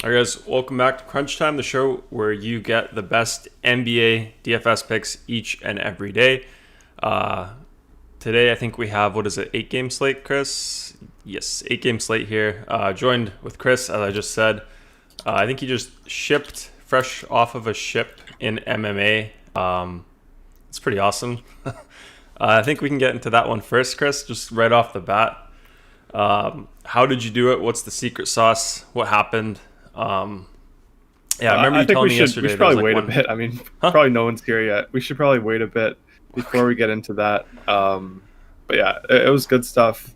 All right, guys, welcome back to Crunch Time, the show where you get the best NBA DFS picks each and every day. Today, I think we have, 8-game slate, Chris? Yes, 8-game slate here. Joined with Chris, as I just said. I think he just shipped fresh off of a ship in MMA. It's pretty awesome. I think we can get into that one first, Chris, just right off the bat. How did you do it? What's the secret sauce? What happened? I remember you telling me yesterday. We should probably wait a bit. I mean, probably no one's here yet. We should probably wait a bit before we get into that. But yeah, it was good stuff.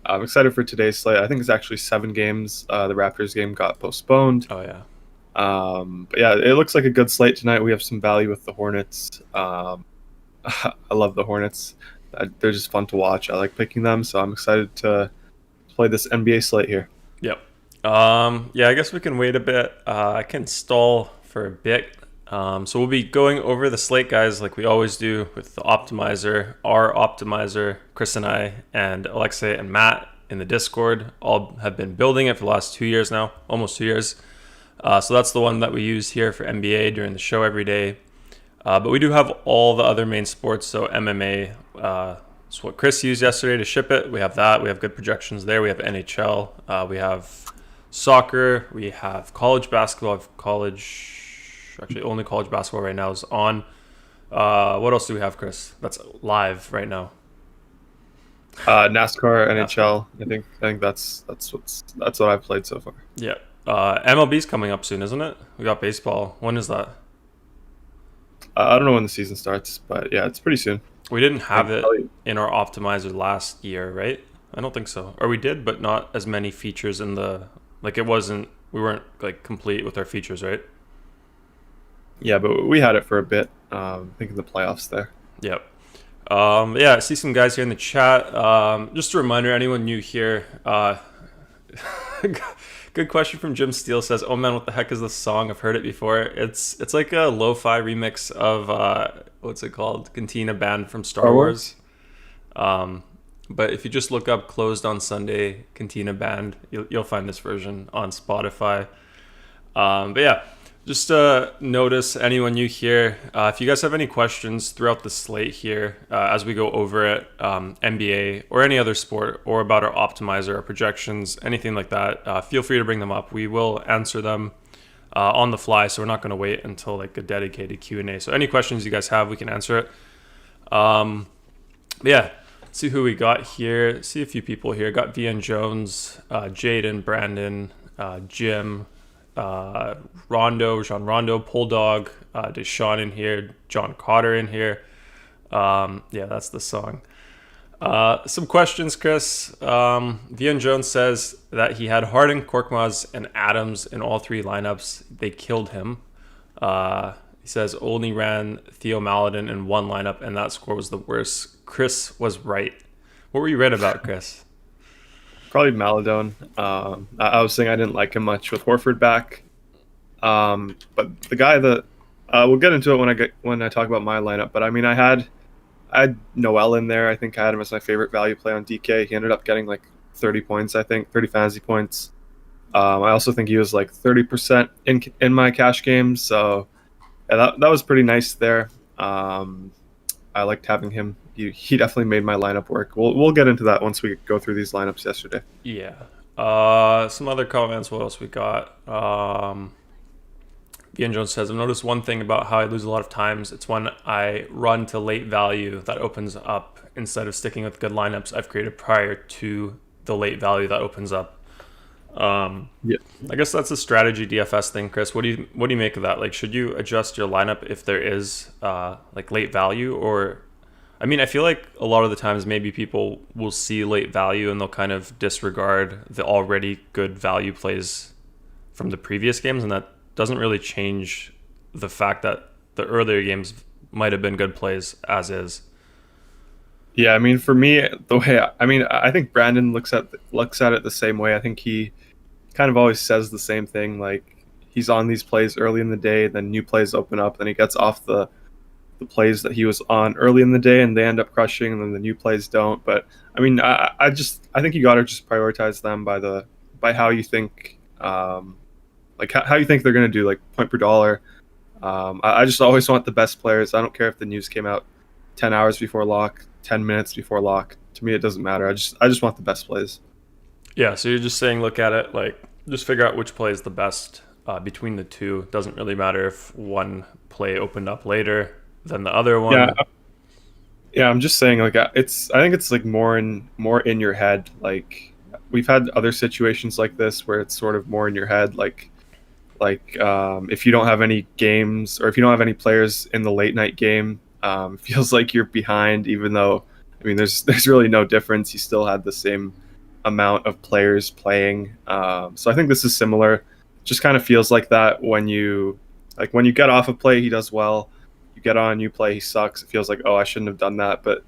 I'm excited for today's slate. I think it's actually 7 games. The Raptors game got postponed. Oh yeah. But yeah, it looks like a good slate tonight. We have some value with the Hornets. I love the Hornets. They're just fun to watch. I like picking them, so I'm excited to play this NBA slate here. Yep. I guess we can wait a bit. I can stall for a bit. So we'll be going over the slate, guys, like we always do with the optimizer, our optimizer, Chris and I, and Alexei and Matt in the Discord. All have been building it for the last 2 years now, almost 2 years. So that's the one that we use here for NBA during the show every day. But we do have all the other main sports, so MMA. It's what Chris used yesterday to ship it. We have that. We have good projections there. We have NHL. We have soccer. We have college basketball. Only college basketball right now is on. What else do we have, Chris? That's live right now. NASCAR, NHL. I think that's what I've played so far. Yeah. MLB's coming up soon, isn't it? We got baseball. When is that? I don't know when the season starts, but yeah, it's pretty soon. We didn't have it in our optimizer last year, right? I don't think so. Or we did, but not as many features in the... we weren't like complete with our features, right? Yeah, but we had it for a bit. I think in the playoffs there. Yep. I see some guys here in the chat. Just a reminder, anyone new here, good question from Jim Steele says, "Oh man, what the heck is this song? I've heard it before." It's like a lo-fi remix of what's it called? Cantina Band from Star Wars. But if you just look up "Closed on Sunday" Cantina Band, you'll find this version on Spotify. Just notice anyone new here. If you guys have any questions throughout the slate here as we go over it, NBA or any other sport, or about our optimizer, our projections, anything like that, feel free to bring them up. We will answer them on the fly, so we're not going to wait until like a dedicated Q&A. So any questions you guys have, we can answer it. Let's see who we got here. See a few people here. Got VN Jones, Jaden, Brandon, Jim, Jean Rondo, Bulldog, Deshaun in here, John Cotter in here. That's the song. Some questions, Chris. VN Jones says that he had Harden, Korkmaz, and Adams in all 3 lineups. They killed him. He says only ran Theo Maledon in 1 lineup, and that score was the worst. Chris was right. What were you right about, Chris? Probably Maledon. I was saying I didn't like him much with Horford back. But the guy that we'll get into it when I talk about my lineup. But I mean, I had Noel in there. I think I had him as my favorite value play on DK. He ended up getting like 30 points. I think 30 fantasy points. I also think he was like 30% in my cash games. So yeah, that was pretty nice there. I liked having him. He definitely made my lineup work. We'll get into that once we go through these lineups yesterday. Yeah. Some other comments. What else we got? Ian Jones says, "I've noticed one thing about how I lose a lot of times. It's when I run to late value that opens up instead of sticking with good lineups I've created prior to the late value that opens up." I guess that's a strategy DFS thing, Chris. What do you make of that? Like, should you adjust your lineup if there is like late value? Or I mean, I feel like a lot of the times maybe people will see late value and they'll kind of disregard the already good value plays from the previous games, and that doesn't really change the fact that the earlier games might have been good plays as is. Yeah, I mean, for me, I think Brandon looks at it the same way. I think he kind of always says the same thing. Like, he's on these plays early in the day, then new plays open up, then he gets off the plays that he was on early in the day, and they end up crushing, and then the new plays don't. But I mean, I think you got to just prioritize them by how you think like how you think they're going to do, like point per dollar. I just always want the best players. I don't care if the news came out 10 hours before lock, 10 minutes before lock. To me, it doesn't matter. I just want the best plays. Yeah, so you're just saying look at it like just figure out which play is the best between the two. Doesn't really matter if one play opened up later than the other one. Yeah, I'm just saying like I think it's like more in your head. Like we've had other situations like this where it's sort of more in your head. If you don't have any games or if you don't have any players in the late night game, feels like you're behind. Even though I mean, there's really no difference. You still had the same amount of players playing. So I think this is similar. Just kind of feels like that when you get off a play, he does well. You get on, you play, he sucks. It feels like, oh, I shouldn't have done that. But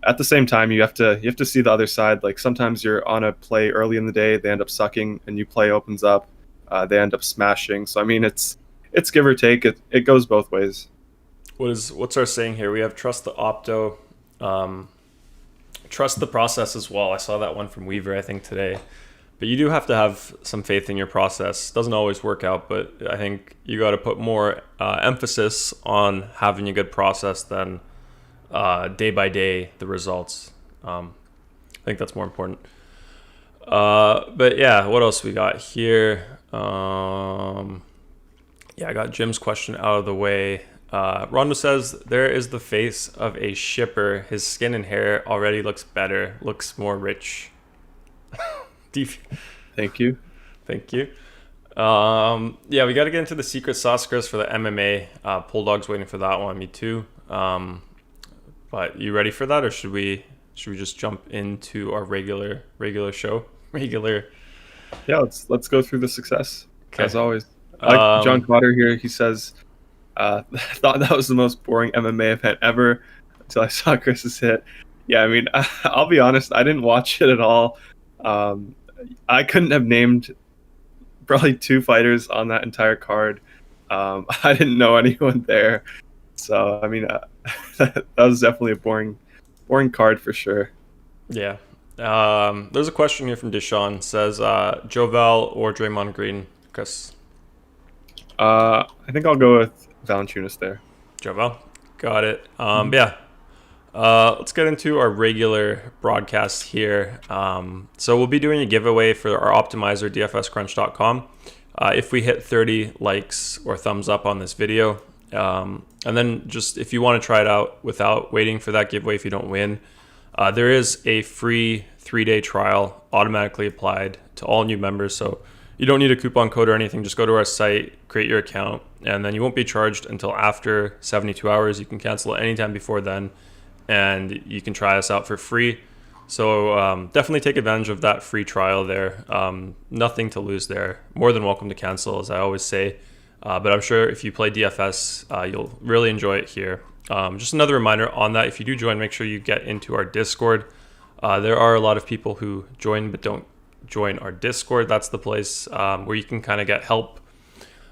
at the same time, you have to see the other side. Like sometimes you're on a play early in the day, they end up sucking, and new play opens up, they end up smashing. So I mean, it's give or take. It goes both ways. What's our saying here? We have trust the opto, trust the process as well. I saw that one from Weaver, I think, today. But you do have to have some faith in your process. Doesn't always work out, but I think you got to put more emphasis on having a good process than day by day the results. I think that's more important. But yeah, what else we got here? I got Jim's question out of the way. Rondo says, there is the face of a shipper. His skin and hair already looks better, looks more rich. Thank you. We got to get into the secret sauce, Chris, for the MMA. Pull Dog's waiting for that one. Me too. But you ready for that, or should we just jump into our regular show? Yeah, let's go through the success. Okay. As always. John Cotter here. He says, I thought that was the most boring MMA event ever until I saw Chris's hit. Yeah, I mean, I'll be honest, I didn't watch it at all. I couldn't have named probably 2 fighters on that entire card. I didn't know anyone there. So, I mean, that was definitely a boring card for sure. Yeah. There's a question here from Deshaun. Says, Joval or Draymond Green, Chris? I think I'll go with Valanciunas there. Joval. Got it. Let's get into our regular broadcast here. So we'll be doing a giveaway for our optimizer, dfscrunch.com. If we hit 30 likes or thumbs up on this video, and then just if you want to try it out without waiting for that giveaway, if you don't win, there is a free 3-day trial automatically applied to all new members. So you don't need a coupon code or anything. Just go to our site, create your account, and then you won't be charged until after 72 hours. You can cancel it anytime before then, and you can try us out for free. So definitely take advantage of that free trial there. Nothing to lose there. More than welcome to cancel, as I always say. But I'm sure if you play DFS, you'll really enjoy it here. Just another reminder on that, if you do join, make sure you get into our Discord. There are a lot of people who join but don't join our Discord. That's the place where you can kind of get help,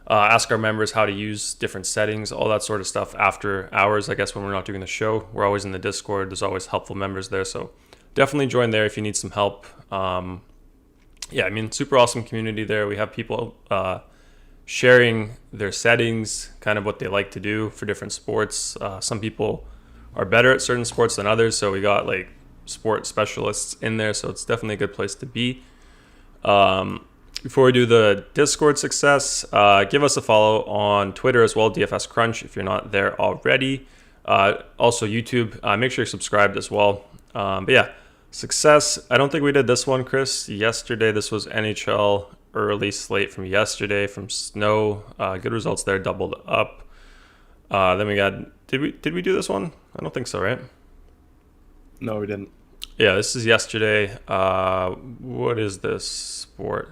ask our members how to use different settings, all that sort of stuff after hours. I guess when we're not doing the show, we're always in the Discord. There's always helpful members there, so definitely join there if you need some help. Super awesome community there. We have people sharing their settings, kind of what they like to do for different sports. Some people are better at certain sports than others, so we got like sport specialists in there, so it's definitely a good place to be. Before we do the Discord success, give us a follow on Twitter as well, DFS Crunch, if you're not there already. Also YouTube, make sure you're subscribed as well. Success. I don't think we did this one, Chris. Yesterday, this was NHL early slate from yesterday from Snow. Good results there, doubled up. Then we got, did we do this one? I don't think so, right? No, we didn't. Yeah, this is yesterday. What is this sport?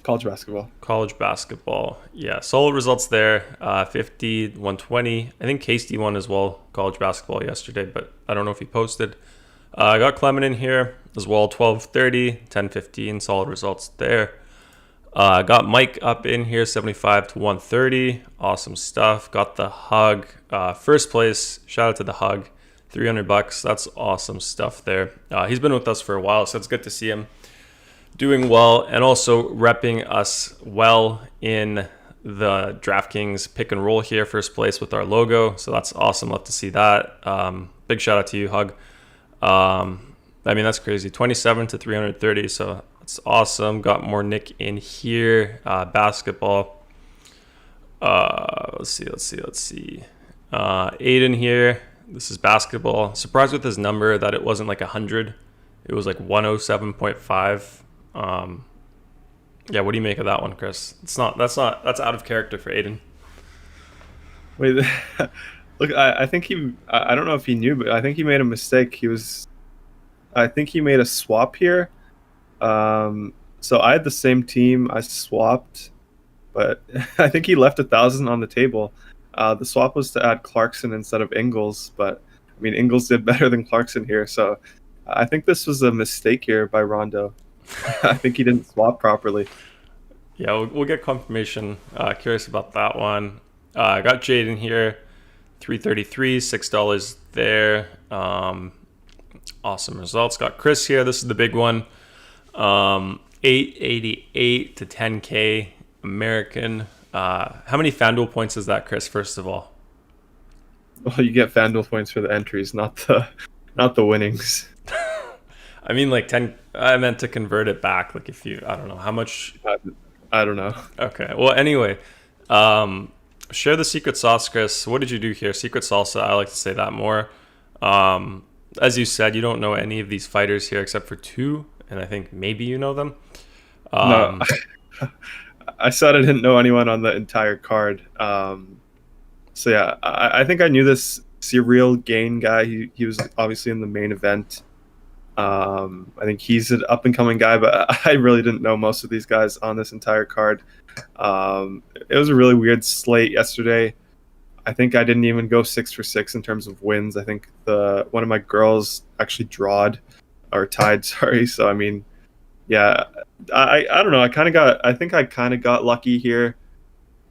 College basketball. College basketball. Yeah, solid results there. 50, 120. I think Casey won as well, college basketball yesterday, but I don't know if he posted. I got Clement in here as well, 12-30, 10-15, solid results there. Got Mike up in here, 75 to 130. Awesome stuff. Got the Hug. First place. Shout out to the Hug. $300. That's awesome stuff there. He's been with us for a while, so it's good to see him doing well and also repping us well in the DraftKings pick and roll here, first place with our logo. So that's awesome. Love to see that. Big shout out to you, Hug. I mean, that's crazy. 27 to 330. So that's awesome. Got more Nick in here. Basketball. Let's see. Aiden here. This is basketball. Surprised with his number that it wasn't like 100. It was like 107.5. Yeah, what do you make of that one, Chris? That's out of character for Aiden. Wait, look, I think I don't know if he knew, but I think he made a mistake. I think he made a swap here. So I had the same team. I swapped, but I think he left 1,000 on the table. The swap was to add Clarkson instead of Ingles, but I mean, Ingles did better than Clarkson here. So I think this was a mistake here by Rondo. I think he didn't swap properly. Yeah, we'll get confirmation. Curious about that one. I got Jade in here, 333, $6 there. Awesome results. Got Chris here. This is the big one. 888 to 10K American. How many FanDuel points is that, Chris? First of all, Well, you get FanDuel points for the entries, not the winnings. I mean, like 10. I meant to convert it back. Like if you, I don't know how much. I don't know. Okay. Well, anyway, share the secret sauce, Chris. What did you do here? Secret salsa. I like to say that more. As you said, you don't know any of these fighters here except for two, and I think maybe you know them. No, I said I didn't know anyone on the entire card. So yeah, I think I knew this Serial Gain guy. He was obviously in the main event. I think he's an up and coming guy, but I really didn't know most of these guys on this entire card. It was a really weird slate yesterday. I think I didn't even go 6 for 6 in terms of wins. I think one of my girls actually tied. Sorry. So I mean, yeah, I don't know. I think I kind of got lucky here,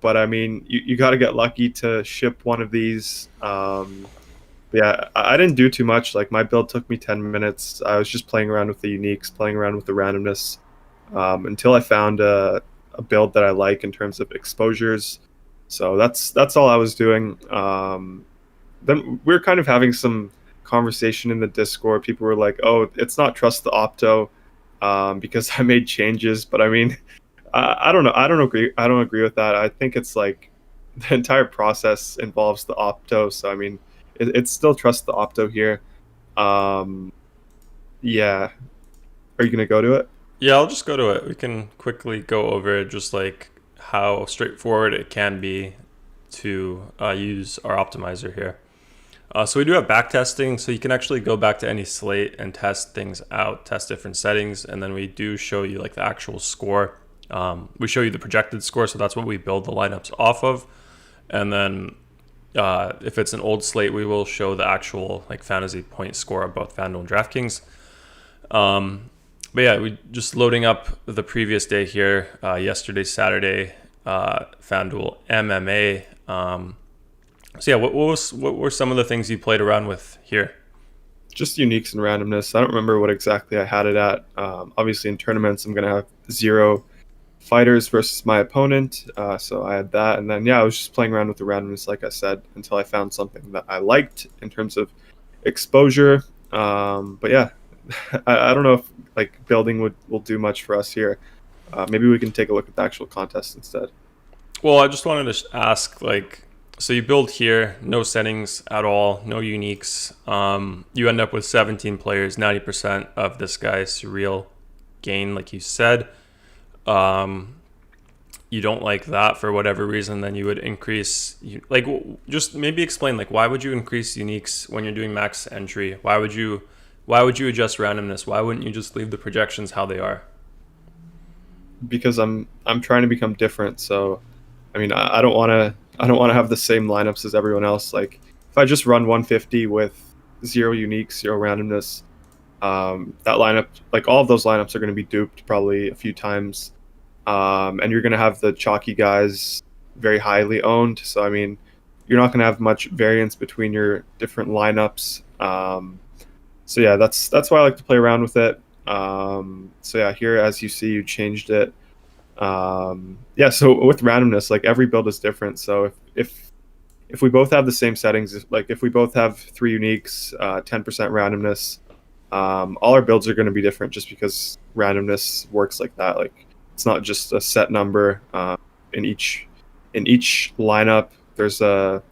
but I mean, you got to get lucky to ship one of these. Yeah, I didn't do too much. Like my build took me 10 minutes. I was just playing around with the uniques, playing around with the randomness, until I found a build that I like in terms of exposures. So that's all I was doing. Then we were kind of having some conversation in the Discord. People were like, "Oh, it's not trust the opto," because I made changes. But I mean, I don't know. I don't agree with that. I think it's like the entire process involves the opto. So I mean, it's still trust the opto here. Yeah. Are you gonna go to it? Yeah, I'll just go to it. We can quickly go over just like how straightforward it can be to use our optimizer here. So we do have back testing, so you can actually go back to any slate and test things out, test different settings, and then we do show you like the actual score. We show you the projected score, so that's what we build the lineups off of. And then if it's an old slate, we will show the actual like fantasy point score of both FanDuel and DraftKings. But yeah, we just loading up the previous day here, yesterday, Saturday, FanDuel MMA. So yeah, what were some of the things you played around with here? Just uniques and randomness. I don't remember what exactly I had it at. Obviously in tournaments, I'm going to have 0 fighters versus my opponent. So I had that. And then, yeah, I was just playing around with the randomness, like I said, until I found something that I liked in terms of exposure. But yeah, I don't know if like building will do much for us here. Maybe we can take a look at the actual contest instead. Well, I just wanted to ask, like, so you build here, no settings at all, no uniques. You end up with 17 players, 90% of this guy's real gain, like you said. You don't like that for whatever reason, then you would increase, like, just maybe explain, like, why would you increase uniques when you're doing max entry? Why would you adjust randomness? Why wouldn't you just leave the projections how they are? Because I'm trying to become different. So, I mean, I don't want to have the same lineups as everyone else. Like, if I just run 150 with 0 uniques, 0 randomness, that lineup, like all of those lineups are going to be duped probably a few times. And you're going to have the chalky guys very highly owned. So, I mean, you're not going to have much variance between your different lineups. So yeah, that's why I like to play around with it. So yeah, here as you see, you changed it. Yeah, so with randomness, like every build is different. So if we both have the same settings, like if we both have three uniques, 10% randomness, all our builds are going to be different just because randomness works like that. Like it's not just a set number. In each lineup, there's a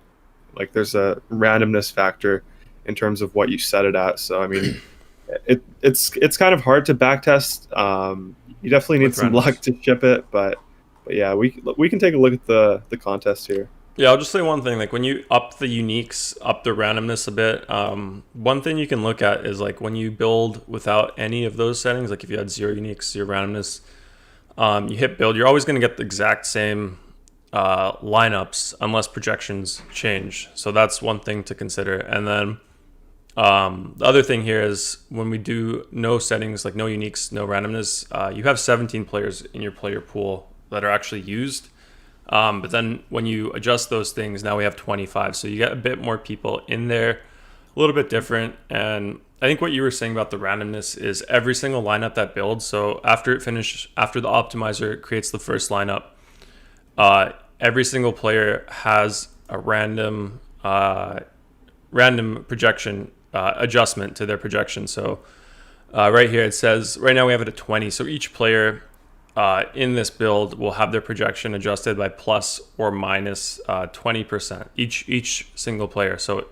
randomness factor in terms of what you set it at. So I mean, it's kind of hard to backtest. You definitely need with some luck randomness. to ship it, but yeah, we can take a look at the contest here. Yeah, I'll just say one thing. Like when you up the uniques, up the randomness a bit, one thing you can look at is like when you build without any of those settings, like if you had zero uniques, zero randomness, you hit build, you're always going to get the exact same lineups unless projections change. So that's one thing to consider. And then the other thing here is when we do no settings, like no uniques, no randomness, you have 17 players in your player pool that are actually used. But then when you adjust those things, now we have 25. So you get a bit more people in there, a little bit different. And I think what you were saying about the randomness is every single lineup that builds. So after the optimizer creates the first lineup, every single player has a random projection adjustment to their projection. So right here it says right now we have it at 20. So each player in this build will have their projection adjusted by plus or minus 20%. Each single player. So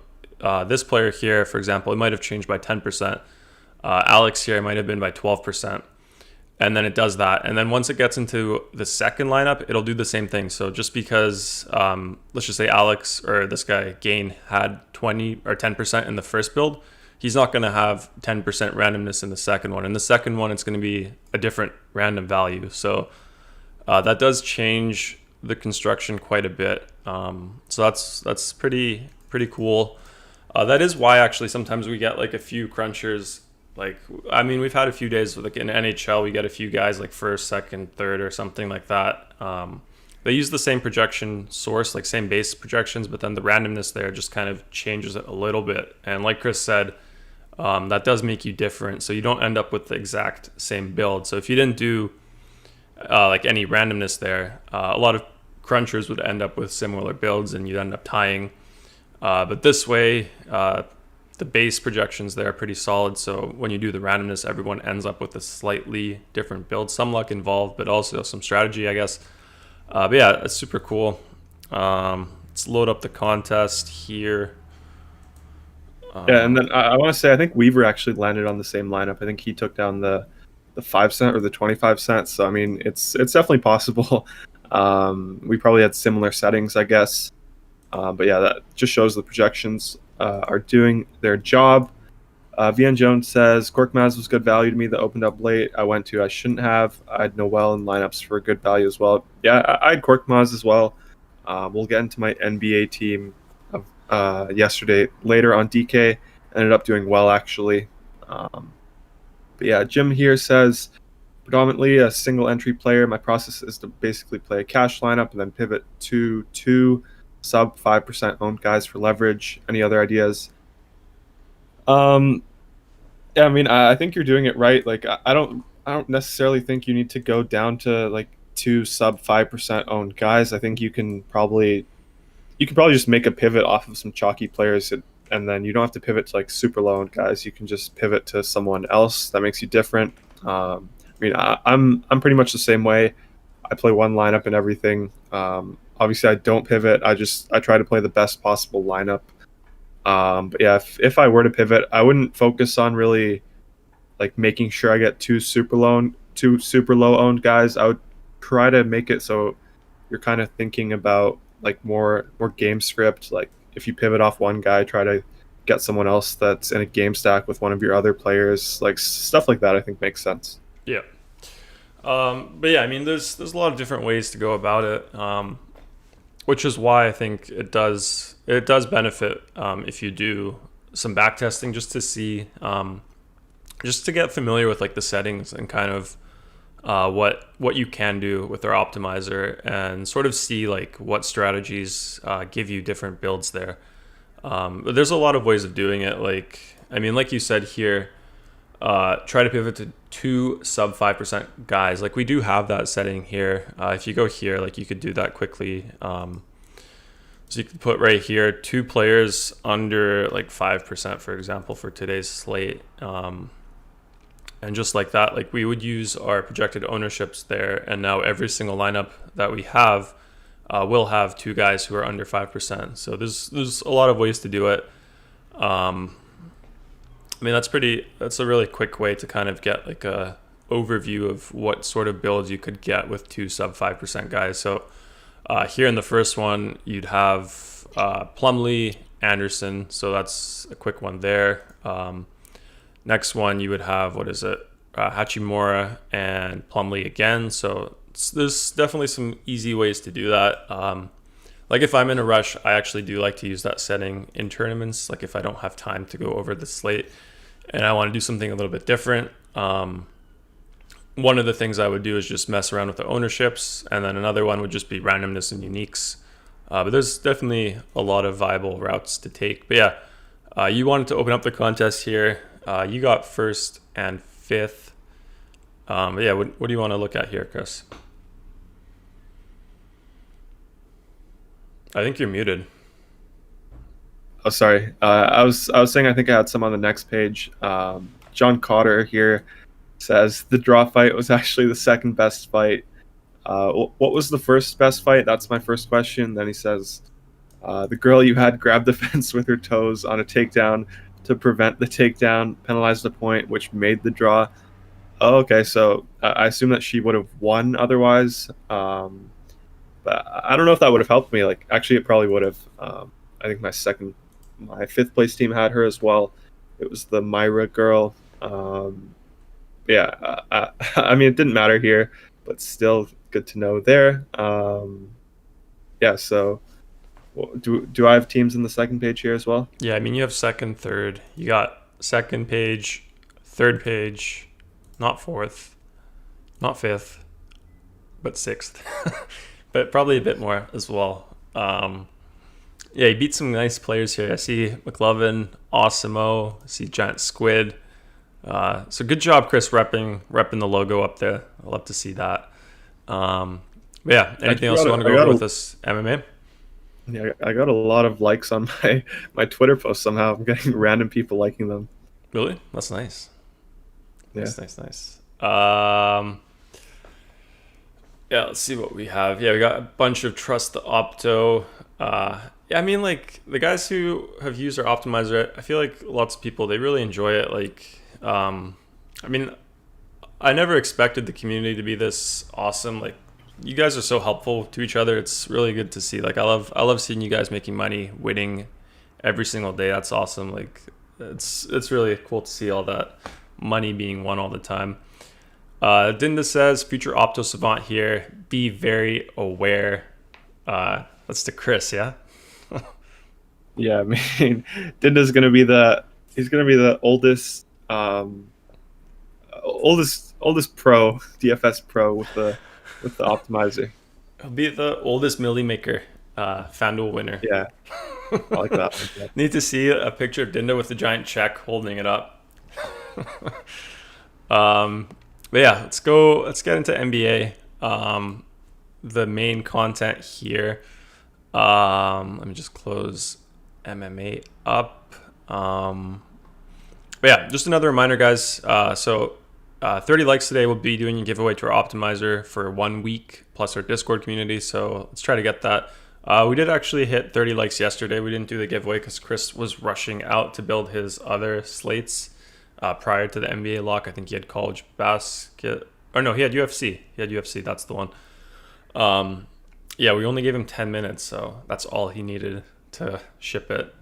this player here, for example, it might have changed by 10%. Alex here might have been by 12%. And then it does that. And then once it gets into the second lineup, it'll do the same thing. So just because, let's just say Alex or this guy, Gain, had 20 or 10% in the first build, he's not going to have 10% randomness in the second one. In the second one, it's going to be a different random value. So that does change the construction quite a bit. So that's pretty cool. That is why actually sometimes we get like a few crunchers. Like, I mean, we've had a few days like in NHL, we get a few guys like first, second, third, or something like that. They use the same projection source, like same base projections, but then the randomness there just kind of changes it a little bit. And like Chris said, that does make you different. So you don't end up with the exact same build. So if you didn't do like any randomness there, a lot of crunchers would end up with similar builds and you'd end up tying. But this way, the base projections there are pretty solid. So when you do the randomness, everyone ends up with a slightly different build. Some luck involved, but also some strategy, I guess. But yeah, it's super cool. Let's load up the contest here. Yeah, and then I want to say I think Weaver actually landed on the same lineup. I think he took down the 5 cent or the 25 cents. So I mean, it's definitely possible. We probably had similar settings, I guess. But yeah, that just shows the projections are doing their job. VN Jones says, Korkmaz was good value to me that opened up late. I went to, I shouldn't have. I had Noel in lineups for good value as well. Yeah, I had Korkmaz as well. We'll get into my NBA team of yesterday later on DK. Ended up doing well, actually. But yeah, Jim here says, predominantly a single entry player. My process is to basically play a cash lineup and then pivot to two sub 5% owned guys for leverage. Any other ideas? Yeah, I mean, I think you're doing it right. Like, I don't necessarily think you need to go down to like two sub 5% owned guys. I think you can probably just make a pivot off of some chalky players, and then you don't have to pivot to like super low owned guys. You can just pivot to someone else that makes you different. I mean, I'm pretty much the same way. I play one lineup and everything. Obviously, I don't pivot. I try to play the best possible lineup. But yeah, if I were to pivot, I wouldn't focus on really like making sure I get two super low owned guys. I would try to make it so you're kind of thinking about like more game script. Like if you pivot off one guy, try to get someone else that's in a game stack with one of your other players. Like stuff like that, I think makes sense. Yeah. But yeah, I mean, there's a lot of different ways to go about it, which is why I think it does benefit if you do some back testing just to see, just to get familiar with like the settings and kind of what you can do with our optimizer and sort of see like what strategies give you different builds there. But there's a lot of ways of doing it. Like, I mean, like you said here, try to pivot to two sub 5% guys. Like we do have that setting here. If you go here, like you could do that quickly. So you could put right here two players under like 5%, for example, for today's slate. And just like that, like we would use our projected ownerships there. And now every single lineup that we have will have two guys who are under 5%. So there's a lot of ways to do it. I mean, that's a really quick way to kind of get like a overview of what sort of builds you could get with two sub 5% guys. So here in the first one, you'd have Plumlee, Anderson. So that's a quick one there. Next one, you would have, Hachimura and Plumlee again. So there's definitely some easy ways to do that. Like if I'm in a rush, I actually do like to use that setting in tournaments. Like if I don't have time to go over the slate and I want to do something a little bit different. One of the things I would do is just mess around with the ownerships, and then another one would just be randomness and uniques. But there's definitely a lot of viable routes to take. But yeah, you wanted to open up the contest here. You got first and fifth. But yeah, what do you want to look at here, Chris? I think you're muted. Oh, sorry. I was saying I think I had some on the next page. John Cotter here says the draw fight was actually the second best fight. What was the first best fight? That's my first question. Then he says, the girl you had grabbed the fence with her toes on a takedown to prevent the takedown, penalized a point, which made the draw. Oh, okay, so I assume that she would have won otherwise. But I don't know if that would have helped me. Like, actually, it probably would have. I think my fifth place team had her as well. It was the Myra girl. Yeah, I mean, it didn't matter here, but still good to know there. Yeah, so do I have teams in the second page here as well? Yeah, I mean, you have second, third. You got second page, third page, not fourth, not fifth, but sixth. But probably a bit more as well. Yeah, he beat some nice players here. I see McLovin, Awesemo, I see Giant Squid. So good job, Chris, repping the logo up there. I love to see that. But yeah, anything else you want to go over with this MMA? Yeah, I got a lot of likes on my Twitter post somehow. I'm getting random people liking them. Really? That's nice. Yeah. Nice. Yeah, let's see what we have. Yeah, we got a bunch of Trust the Opto. Yeah, I mean, like, the guys who have used our optimizer, I feel like lots of people, they really enjoy it. Like, I mean, I never expected the community to be this awesome. Like, you guys are so helpful to each other. It's really good to see. Like, I love seeing you guys making money, winning every single day. That's awesome. Like, it's really cool to see all that money being won all the time. Dinda says, future Opto Savant here, be very aware. That's to Chris, yeah? Yeah, I mean, Dinda's gonna be the oldest pro, DFS pro with the optimizer. He'll be the oldest milli maker, FanDuel winner. Yeah, I like that. Need to see a picture of Dinda with the giant check holding it up. But yeah, let's get into NBA. The main content here. Let me just close MMA up. But yeah, just another reminder, guys. 30 likes today, we'll be doing a giveaway to our optimizer for 1 week plus our Discord community. So let's try to get that. We did actually hit 30 likes yesterday. We didn't do the giveaway because Chris was rushing out to build his other slates prior to the NBA lock. I think he had college basket. Or no, he had UFC. That's the one. Yeah, we only gave him 10 minutes, so that's all he needed to ship it.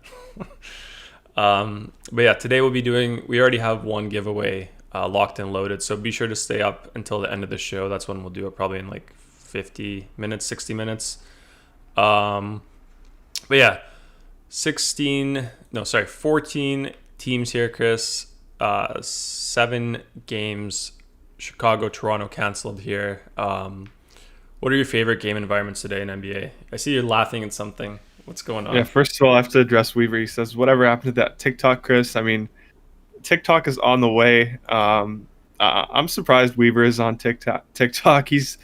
But yeah, today we already have one giveaway locked and loaded, so be sure to stay up until the end of the show. That's when we'll do it, probably in like 60 minutes. But yeah, 14 teams here, Chris. 7 games. Chicago, Toronto canceled here. What are your favorite game environments today in NBA? I see you're laughing at something. What's going on? Yeah, first of all, I have to address Weaver. He says, whatever happened to that TikTok, Chris? I mean, TikTok is on the way. I'm surprised Weaver is on TikTok. I think he's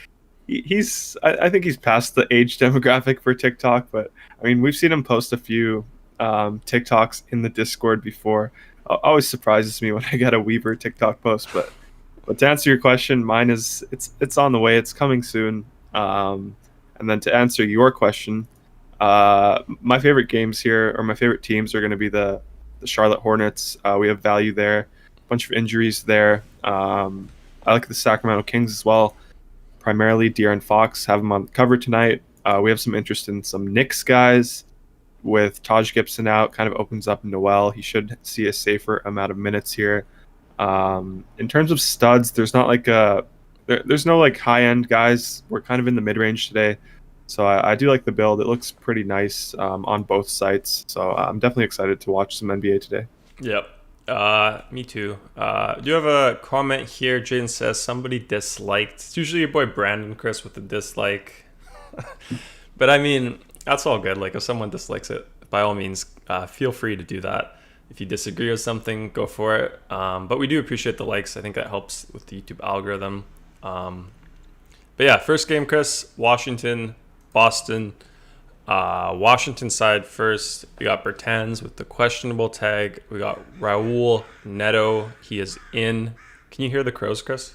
past the age demographic for TikTok, but I mean, we've seen him post a few TikToks in the Discord before. Always surprises me when I get a Weaver TikTok post, but to answer your question, mine is it's on the way. It's coming soon. And then to answer your question, my favorite games here, or my favorite teams, are going to be the Charlotte Hornets. We have value there. A bunch of injuries there. I like the Sacramento Kings as well. Primarily De'Aaron Fox. Have him on the cover tonight. We have some interest in some Knicks guys. With Taj Gibson out, kind of opens up Noel. He should see a safer amount of minutes here. In terms of studs, there's not like there's no like high end guys. We're kind of in the mid range today, so I do like the build. It looks pretty nice on both sites. So I'm definitely excited to watch some NBA today. Yep. Me too. Do you have a comment here? Jaden says somebody disliked. It's usually your boy Brandon Chris with the dislike. But I mean, that's all good. Like if someone dislikes it, by all means, feel free to do that. If you disagree with something, go for it. But we do appreciate the likes. I think that helps with the YouTube algorithm. But yeah, first game, Chris, Washington, Boston. Washington side first. We got Bertans with the questionable tag. We got Raul Neto. He is in. Can you hear the crows, Chris?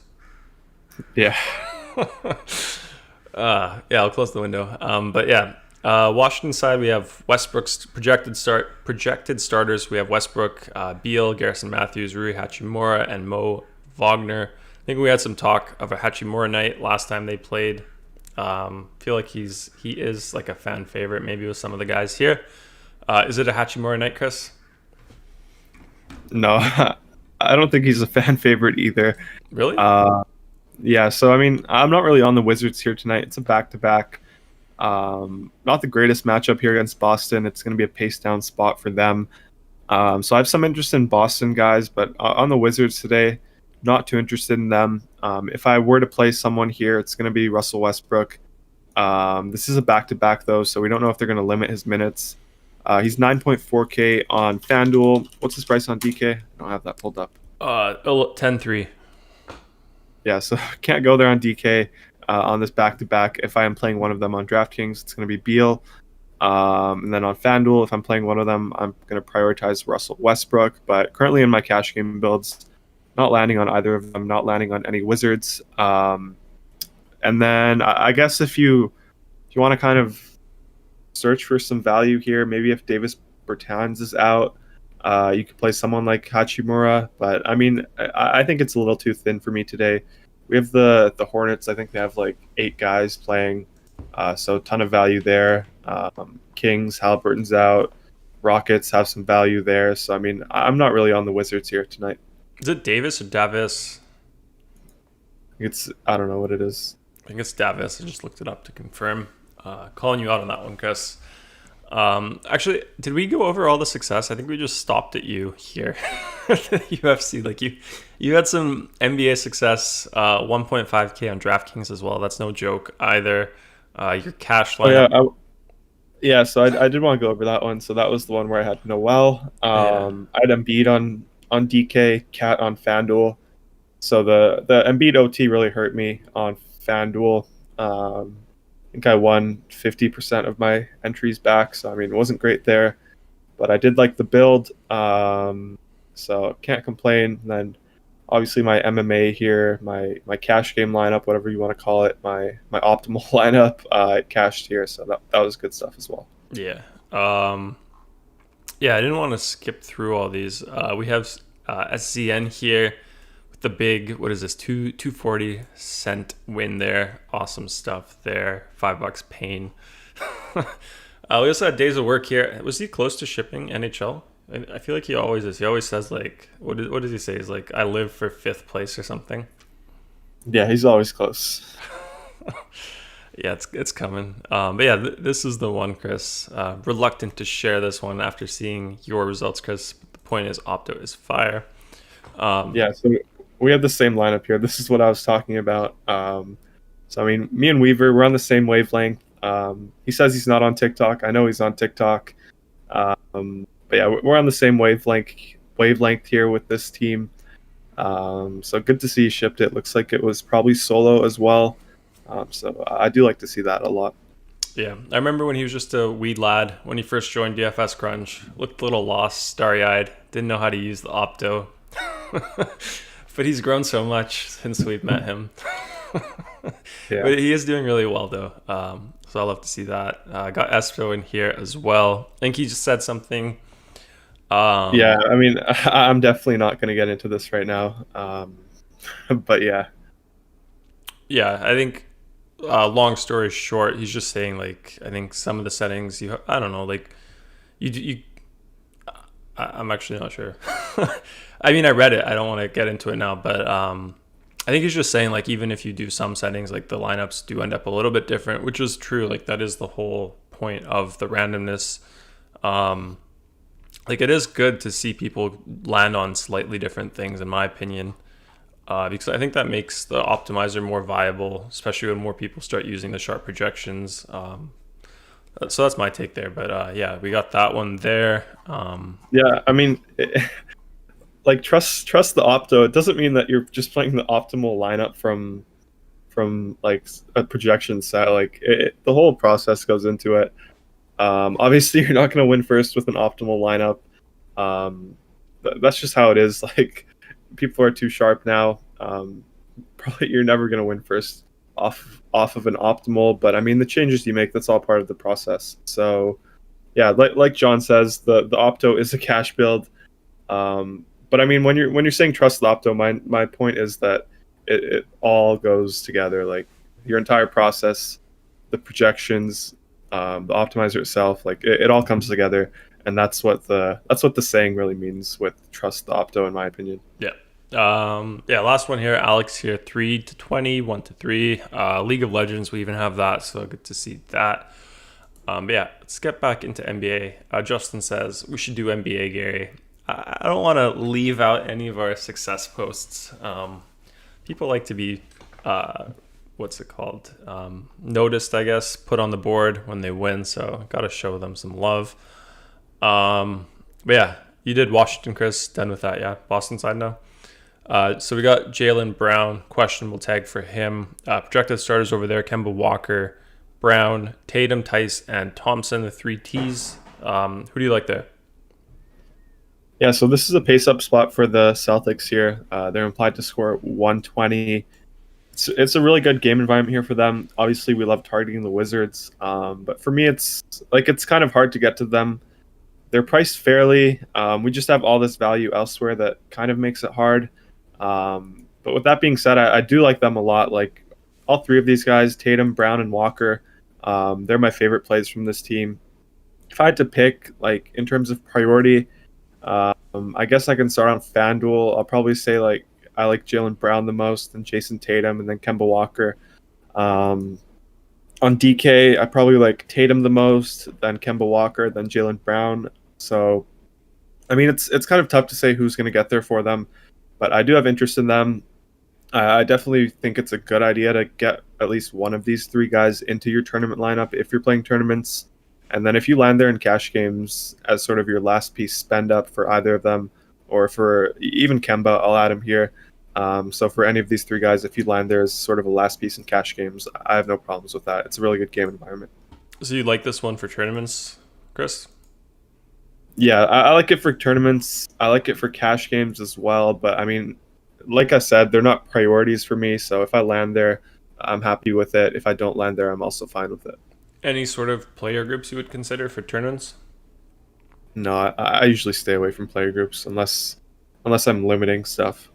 Yeah. Yeah, I'll close the window. But yeah, Washington side, we have Westbrook's projected starters. We have Westbrook, Beal, Garrison Matthews, Rui Hachimura, and Mo Wagner. I think we had some talk of a Hachimura night last time they played. Feel like he is like a fan favorite, maybe with some of the guys here. Is it a Hachimura night, Chris? No, I don't think he's a fan favorite either. Really? Yeah. So I mean, I'm not really on the Wizards here tonight. It's a back-to-back. Not the greatest matchup here against Boston. It's going to be a pace down spot for them. So I have some interest in Boston guys, but on the Wizards today, not too interested in them. If I were to play someone here, it's going to be Russell Westbrook. This is a back-to-back though, so we don't know if they're going to limit his minutes. He's 9.4K on FanDuel. What's his price on DK? I don't have that pulled up. 10-3. Yeah, so can't go there on DK. On this back-to-back, if I am playing one of them on DraftKings, it's going to be Beal. And then on FanDuel, if I'm playing one of them, I'm going to prioritize Russell Westbrook. But currently in my cash game builds, not landing on either of them, not landing on any Wizards. And then I guess if you want to kind of search for some value here, maybe if Davis Bertans is out, you could play someone like Hachimura. But I mean, I think it's a little too thin for me today. We have the Hornets. I think they have like 8 guys playing, so a ton of value there. Kings, Halliburton's out. Rockets have some value there. So I mean, I'm not really on the Wizards here tonight. Is it Davis or Davis? I don't know what it is. I think it's Davis. I just looked it up to confirm. Calling you out on that one, Chris. Actually, did we go over all the success? I think we just stopped at you here. UFC, like you had some NBA success, 1.5K on DraftKings as well. That's no joke either. Your cash line. Oh, yeah, so I did want to go over that one. So that was the one where I had Noel. I had Embiid on DK, Cat on FanDuel. So the Embiid OT really hurt me on FanDuel. I think I won 50% of my entries back. So, I mean, it wasn't great there. But I did like the build. So can't complain. And then obviously my MMA here, my cash game lineup, whatever you want to call it, my optimal lineup, I cashed here. So that was good stuff as well. Yeah. Yeah, I didn't want to skip through all these. We have SZN here with the big, what is this, 240 cent win there. Awesome stuff there. $5 pain. We also had Days of Work here. Was he close to shipping NHL? I feel like he always is. He always says like, what does he say? He's like, I live for 5th place or something. Yeah, he's always close. Yeah, it's coming. But yeah, this is the one, Chris. Reluctant to share this one after seeing your results, Chris. But the point is, Opto is fire. Yeah, so we have the same lineup here. This is what I was talking about. So I mean, me and Weaver, we're on the same wavelength. He says he's not on TikTok. I know he's on TikTok. But yeah, we're on the same wavelength wavelength here with this team. So good to see he shipped it. Looks like it was probably solo as well. So I do like to see that a lot. Yeah, I remember when he was just a wee lad when he first joined DFS Crunch. Looked a little lost, starry-eyed, didn't know how to use the opto. But he's grown so much since we've met him. Yeah. But he is doing really well, though. So I'll love to see that. Got Espo in here as well. I think he just said something. Yeah, I mean, I'm definitely not going to get into this right now. But yeah. Yeah, I think, long story short, he's just saying, like, I think some of the settings, I don't know, like, I'm actually not sure. I mean, I read it. I don't want to get into it now, but I think he's just saying, like, even if you do some settings, like, the lineups do end up a little bit different, which is true. Like, that is the whole point of the randomness. Like, it is good to see people land on slightly different things, in my opinion, because I think that makes the optimizer more viable, especially when more people start using the sharp projections. So that's my take there. But yeah, we got that one there. Yeah, I mean, like trust the opto. It doesn't mean that you're just playing the optimal lineup from like a projection set. Like the whole process goes into it. Obviously, you're not going to win first with an optimal lineup. That's just how it is. Like people are too sharp now. Probably you're never going to win first off of an optimal. But I mean, the changes you make, that's all part of the process. So yeah, like John says, the opto is a cash build. But I mean, when you're saying trust the opto, my point is that it all goes together. Like your entire process, the projections, the optimizer itself, like it all comes together, and that's what the saying really means with trust the opto, in my opinion. Yeah. Yeah, last one here. Alex here, 3 to 20, 1 to 3. League of Legends, we even have that, so good to see that. But yeah, let's get back into NBA. Justin says we should do NBA, Gary. I don't want to leave out any of our success posts. People like to be, what's it called? Noticed, I guess, put on the board when they win. So got to show them some love. But yeah, you did Washington, Chris. Done with that, yeah. Boston side now. So we got Jaylen Brown, questionable tag for him. Projected starters over there: Kemba Walker, Brown, Tatum, Tice, and Thompson, the 3 Ts. Who do you like there? Yeah, so this is a pace-up spot for the Celtics here. They're implied to score 120. It's a really good game environment here for them. Obviously, we love targeting the Wizards, but for me, it's kind of hard to get to them. They're priced fairly. We just have all this value elsewhere that kind of makes it hard. But with that being said, I do like them a lot. Like all 3 of these guys, Tatum, Brown, and Walker, they're my favorite plays from this team. If I had to pick, like in terms of priority, I guess I can start on FanDuel. I'll probably say like I like Jaylen Brown the most, and Jason Tatum, and then Kemba Walker. On DK, I probably like Tatum the most, then Kemba Walker, then Jaylen Brown. So, I mean, it's kind of tough to say who's going to get there for them, but I do have interest in them. I definitely think it's a good idea to get at least one of these 3 guys into your tournament lineup if you're playing tournaments. And then if you land there in cash games as sort of your last piece spend up for either of them, or for even Kemba, I'll add him here. So for any of these 3 guys, if you land there as sort of a last piece in cash games, I have no problems with that. It's a really good game environment. So you like this one for tournaments, Chris? Yeah, I like it for tournaments. I like it for cash games as well. But I mean, like I said, they're not priorities for me. So if I land there, I'm happy with it. If I don't land there, I'm also fine with it. Any sort of player groups you would consider for tournaments? No, I usually stay away from player groups unless I'm limiting stuff.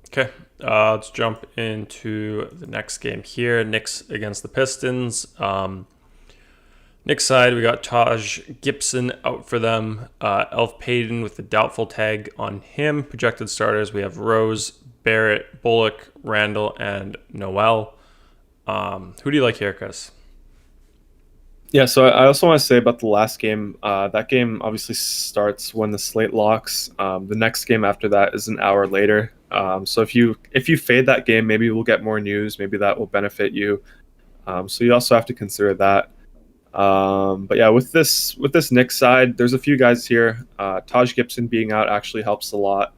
Okay, let's jump into the next game here. Knicks against the Pistons. Knicks side, we got Taj Gibson out for them. Elf Payton with the doubtful tag on him. Projected starters, we have Rose, Barrett, Bullock, Randall, and Noel. Who do you like here, Chris? Yeah, so I also want to say about the last game. That game obviously starts when the slate locks. The next game after that is an hour later. So if you fade that game, maybe we'll get more news. Maybe that will benefit you. So you also have to consider that. But yeah, with this Knicks side, there's a few guys here. Taj Gibson being out actually helps a lot.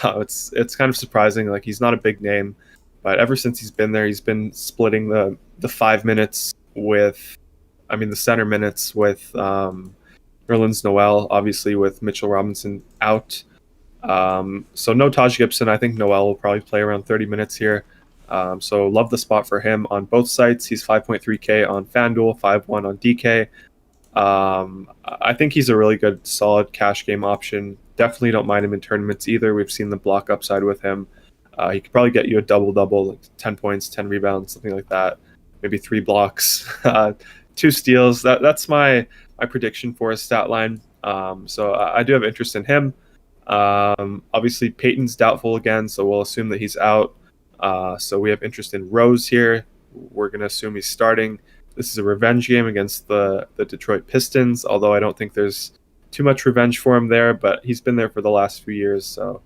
It's kind of surprising. Like he's not a big name, but ever since he's been there, he's been splitting the 5 minutes with, I mean, the center minutes with Nerlens Noel, obviously with Mitchell Robinson out. So no Taj Gibson. I think Noel will probably play around 30 minutes here. So love the spot for him on both sites. He's 5.3K on FanDuel, 5.1 on DK. I think he's a really good, solid cash game option. Definitely don't mind him in tournaments either. We've seen the block upside with him. He could probably get you a double-double, like 10 points, 10 rebounds, something like that. Maybe 3 blocks, 2 steals. That's my prediction for his stat line. So I do have interest in him. Obviously, Peyton's doubtful again, so we'll assume that he's out. So we have interest in Rose here. We're going to assume he's starting. This is a revenge game against the Detroit Pistons, although I don't think there's too much revenge for him there, but he's been there for the last few years, so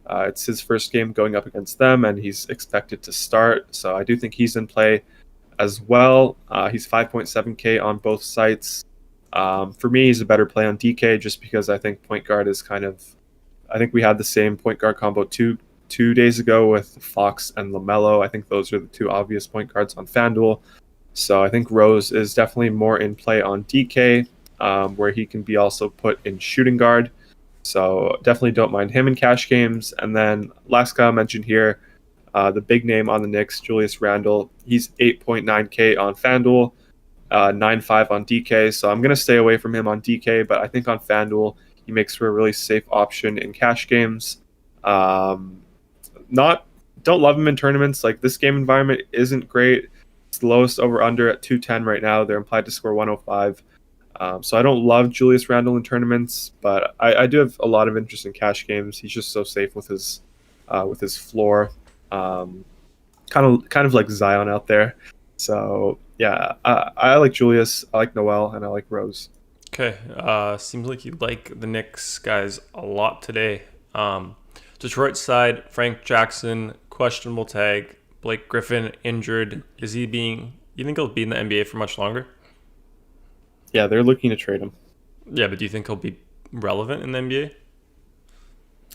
it's his first game going up against them, and he's expected to start, so I do think he's in play as well. He's 5.7K on both sites. For me, he's a better play on DK just because I think point guard is kind of... I think we had the same point guard combo two days ago with Fox and LaMelo. I think those are the 2 obvious point guards on FanDuel. So I think Rose is definitely more in play on DK, where he can be also put in shooting guard. So definitely don't mind him in cash games. And then last guy I mentioned here, the big name on the Knicks, Julius Randle. He's 8.9K on FanDuel, 9.5 on DK. So I'm going to stay away from him on DK, but I think on FanDuel, he makes for a really safe option in cash games. Don't love him in tournaments. Like this game environment isn't great. It's the lowest over under at 210 right now. They're implied to score 105. So I don't love Julius Randle in tournaments, but I do have a lot of interest in cash games. He's just so safe with his floor, kind of like Zion out there. So yeah, I like Julius, I like Noel, and I like Rose. Okay. Seems like you like the Knicks guys a lot today. Detroit side, Frank Jackson, questionable tag. Blake Griffin injured. You think he'll be in the NBA for much longer? Yeah, they're looking to trade him. Yeah, but do you think he'll be relevant in the NBA?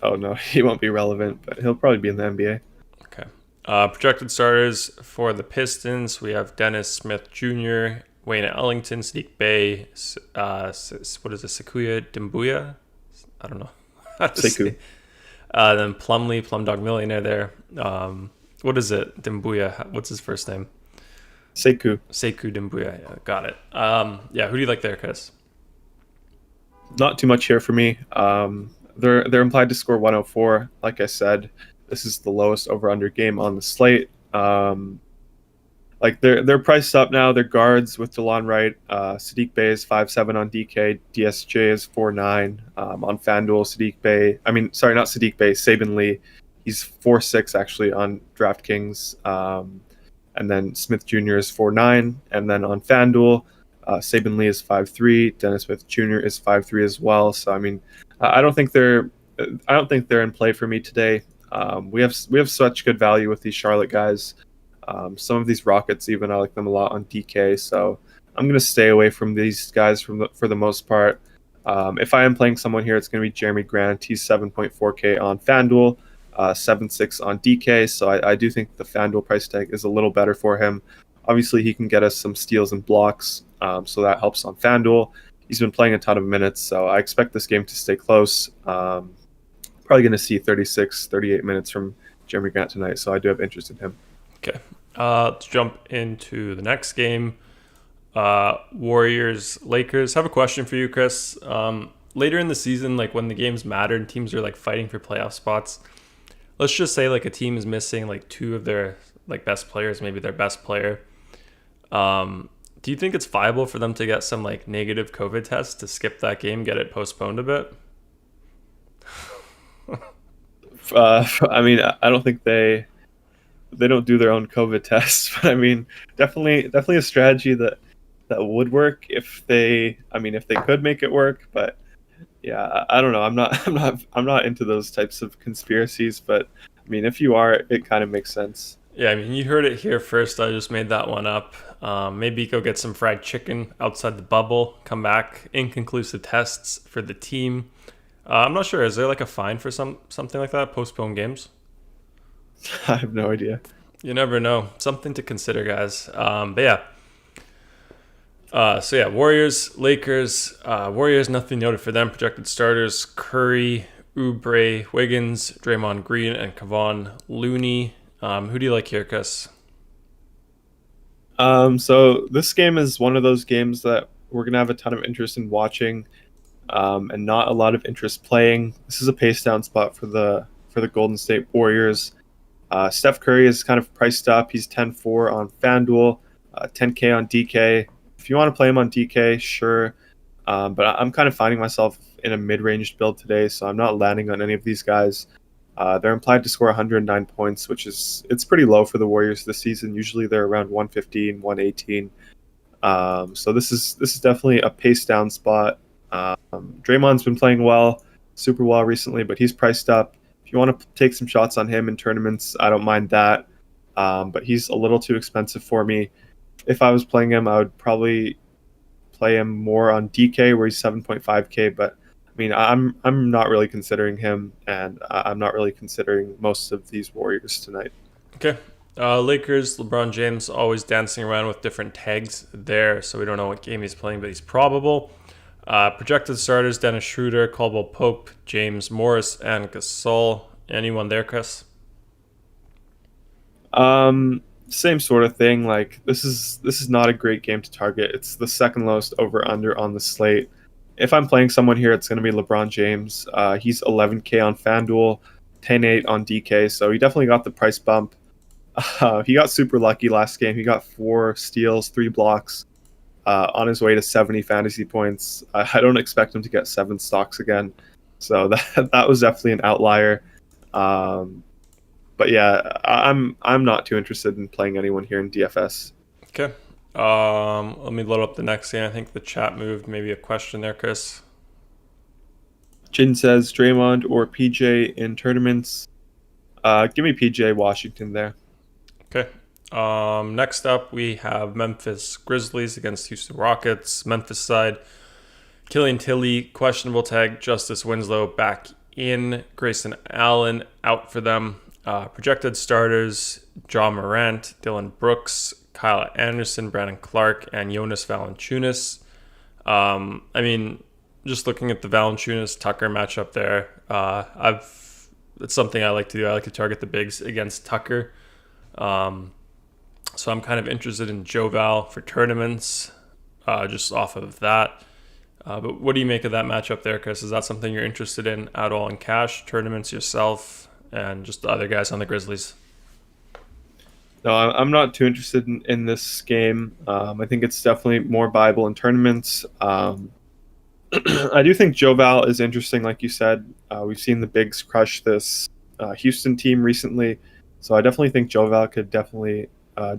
Oh no, he won't be relevant, but he'll probably be in the NBA. Okay. Projected starters for the Pistons, we have Dennis Smith Jr., Wayne Ellington, Sadiq Bey, what is it, Sakuya Dimbuya? I don't know. Sekou. Then Plumlee, Plumdog Millionaire there. What is it? Dimbuya. What's his first name? Sekou. Sekou Dimbuya. Yeah, got it. Yeah, who do you like there, Chris? Not too much here for me. They're implied to score 104. Like I said, this is the lowest over/under game on the slate. Like they're priced up now. They're guards with DeLon Wright. Sadiq Bey is 5.7 on DK. DSJ is 4.9 on FanDuel. Not Sadiq Bey. Saban Lee, he's 4.6 actually on DraftKings. And then Smith Jr. is 4.9. And then on FanDuel, Saban Lee is 5.3. Dennis Smith Jr. is 5.3 as well. So I mean, I don't think they're in play for me today. We have such good value with these Charlotte guys. Some of these Rockets, even, I like them a lot on DK, so I'm going to stay away from these guys for the most part. If I am playing someone here, it's going to be Jeremy Grant. He's 7.4K on FanDuel, 7.6 on DK, so I do think the FanDuel price tag is a little better for him. Obviously, he can get us some steals and blocks, so that helps on FanDuel. He's been playing a ton of minutes, so I expect this game to stay close. Probably going to see 36, 38 minutes from Jeremy Grant tonight, so I do have interest in him. Okay. Let's jump into the next game. Warriors-Lakers. I have a question for you, Chris. Later in the season, like when the games matter and teams are like fighting for playoff spots, let's just say like a team is missing like 2 of their like best players, maybe their best player. Do you think it's viable for them to get some like negative COVID tests to skip that game, get it postponed a bit? I mean, I don't think they don't do their own COVID tests, but I mean, definitely a strategy that would work if they could make it work. But yeah, I don't know. I'm not into those types of conspiracies, but I mean, if you are, it kind of makes sense. Yeah, I mean, you heard it here first. I just made that one up. Maybe go get some fried chicken outside the bubble. Come back. Inconclusive tests for the team. I'm not sure. Is there like a fine for something like that? Postpone games? I have no idea. You never know. Something to consider, guys. But yeah. So yeah, Warriors, Lakers. Warriors, nothing noted for them. Projected starters: Curry, Oubre, Wiggins, Draymond Green, and Kevon Looney. Who do you like here, Chris? So this game is one of those games that we're gonna have a ton of interest in watching, and not a lot of interest playing. This is a pace down spot for the Golden State Warriors. Steph Curry is kind of priced up. He's 10-4 on FanDuel, 10K on DK. If you want to play him on DK, sure. But I'm kind of finding myself in a mid-range build today, so I'm not landing on any of these guys. They're implied to score 109 points, it's pretty low for the Warriors this season. Usually they're around 115, 118. So this is definitely a pace down spot. Draymond's been playing super well recently, but he's priced up. If you want to take some shots on him in tournaments, I don't mind that. But he's a little too expensive for me. If I was playing him, I would probably play him more on DK where he's 7.5K. But I mean, I'm not really considering him, and I'm not really considering most of these Warriors tonight. Okay. Lakers, LeBron James always dancing around with different tags there, so we don't know what game he's playing, but he's probable. Projected starters: Dennis Schroeder, Caldwell Pope, James Morris, and Gasol. Anyone there, Chris? Same sort of thing. Like this is not a great game to target. It's the second lowest over under on the slate. If I'm playing someone here, it's going to be LeBron James. He's 11K on FanDuel, 10-8 on DK, so he definitely got the price bump. He got super lucky last game. He got 4 steals, 3 blocks, on his way to 70 fantasy points. I don't expect him to get 7 stocks again, so that was definitely an outlier. But yeah, I'm not too interested in playing anyone here in DFS. Okay. Let me load up the next game. I think the chat moved. Maybe a question there, Chris. Jin says Draymond or PJ in tournaments. Give me PJ Washington there. Okay. Next up, we have Memphis Grizzlies against Houston Rockets. Memphis side: Killian Tilly, questionable tag. Justice Winslow back in. Grayson Allen out for them. Projected starters: Ja Morant, Dylan Brooks, Kyle Anderson, Brandon Clark, and Jonas Valanciunas. I mean, just looking at the Valanciunas Tucker matchup there, it's something I like to do. I like to target the bigs against Tucker. So I'm kind of interested in Joe Val for tournaments, just off of that. But what do you make of that matchup there, Chris? Is that something you're interested in at all in cash, tournaments yourself, and just the other guys on the Grizzlies? No, I'm not too interested in this game. I think it's definitely more viable in tournaments. I do think Joe Val is interesting, like you said. We've seen the bigs crush this Houston team recently, so I definitely think Joe Val could definitely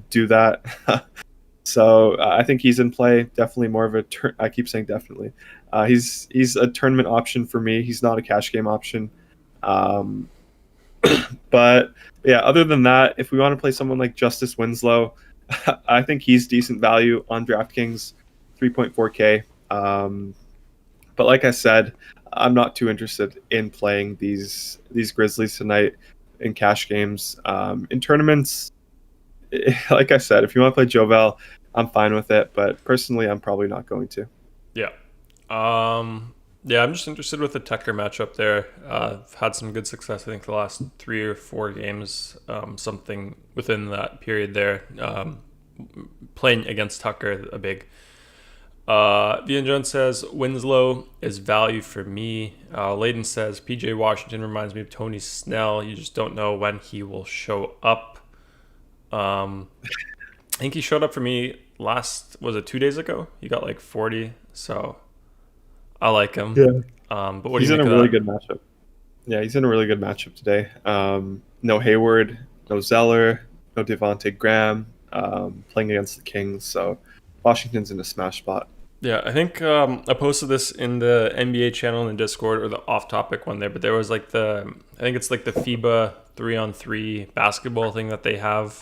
do that. So I think he's in play. Definitely more of a. I keep saying definitely. He's a tournament option for me. He's not a cash game option. But yeah, other than that, if we want to play someone like Justice Winslow, I think he's decent value on DraftKings, 3.4K. But like I said, I'm not too interested in playing these Grizzlies tonight in cash games. In tournaments, like I said, if you want to play Jovel, I'm fine with it. But personally, I'm probably not going to. Yeah. Yeah, I'm just interested with the Tucker matchup there. I've had some good success, I think, the last 3 or 4 games, something within that period there, playing against Tucker, a big. Ian Jones says, Winslow is value for me. Layden says, PJ Washington reminds me of Tony Snell. You just don't know when he will show up. I think he showed up for me was it 2 days ago? He got like 40, so I like him. Yeah. But what He's do you in make a of really that? good matchup. Yeah, he's in a really good matchup today. No Hayward, no Zeller, no Devontae Graham, playing against the Kings. So Washington's in a smash spot. Yeah, I think I posted this in the NBA channel in the Discord, or the off-topic one there, but there was like I think it's like the FIBA 3-on-3 basketball thing that they have.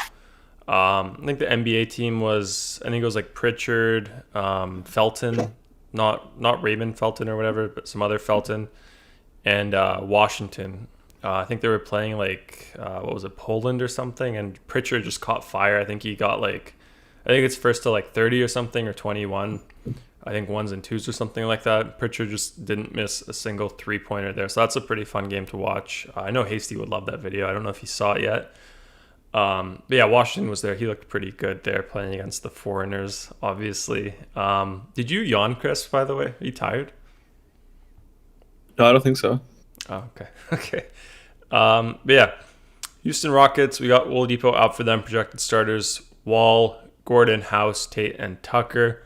I think the NBA team was, I think it was like Pritchard, Felton, not Raymond Felton or whatever, but some other Felton, and Washington. I think they were playing like what was it, Poland or something, and Pritchard just caught fire. I think he got like, I think it's first to like 30 or something or 21. I think ones and twos or something like that. Pritchard just didn't miss a single 3-pointer there, so that's a pretty fun game to watch. I know Hasty would love that video. I don't know if he saw it yet. But yeah, Washington was there. He looked pretty good there playing against the foreigners, obviously. Did you yawn, Chris, by the way? Are you tired? No, I don't think so. Oh, okay. Okay. But yeah, Houston Rockets, we got Oladipo out for them. Projected starters, Wall, Gordon, House, Tate, and Tucker.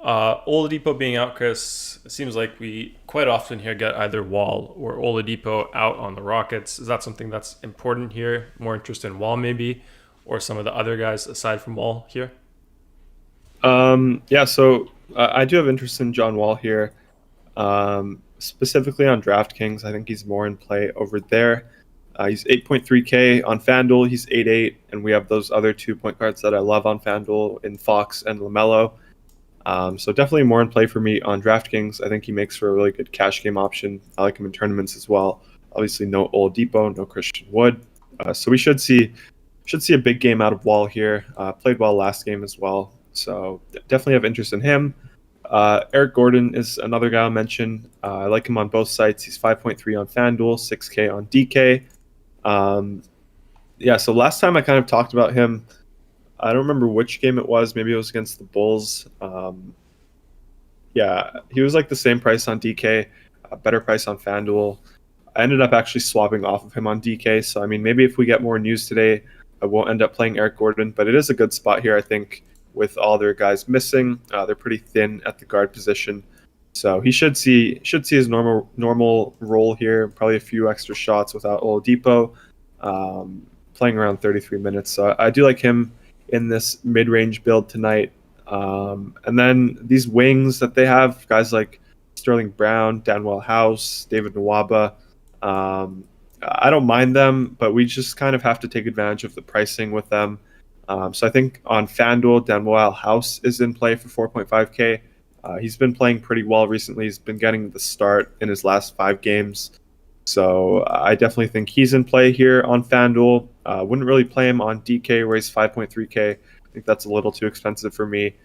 Oladipo being out, Chris, it seems like we quite often here get either Wall or Oladipo out on the Rockets. Is that something that's important here? More interest in Wall maybe, or some of the other guys aside from Wall here? Yeah, so I do have interest in John Wall here, specifically on DraftKings. I think he's more in play over there. He's 8.3K on FanDuel. He's 8.8, and we have those other 2 point guards that I love on FanDuel in Fox and LaMelo. So definitely more in play for me on DraftKings. I think he makes for a really good cash game option. I like him in tournaments as well. Obviously, no Oladipo, no Christian Wood. So we should see a big game out of Wall here. Played well last game as well. So definitely have interest in him. Eric Gordon is another guy I'll mention. I like him on both sites. He's 5.3 on FanDuel, 6K on DK. Yeah, so last time I kind of talked about him, I don't remember which game it was. Maybe it was against the Bulls. Yeah, he was like the same price on DK, a better price on FanDuel. I ended up actually swapping off of him on DK. So, I mean, maybe if we get more news today, I won't end up playing Eric Gordon. But it is a good spot here, I think, with all their guys missing. They're pretty thin at the guard position. So he should see his normal role here, probably a few extra shots without Oladipo, playing around 33 minutes. So I do like him in this mid-range build tonight. And then these wings that they have, guys like Sterling Brown, Danwell House, David Nwaba, I don't mind them, but we just kind of have to take advantage of the pricing with them. So I think on FanDuel, Danwell House is in play for 4.5K. He's been playing pretty well recently. He's been getting the start in his last 5 games. So I definitely think he's in play here on FanDuel. Wouldn't really play him on DK where he's 5.3K. I think that's a little too expensive for me.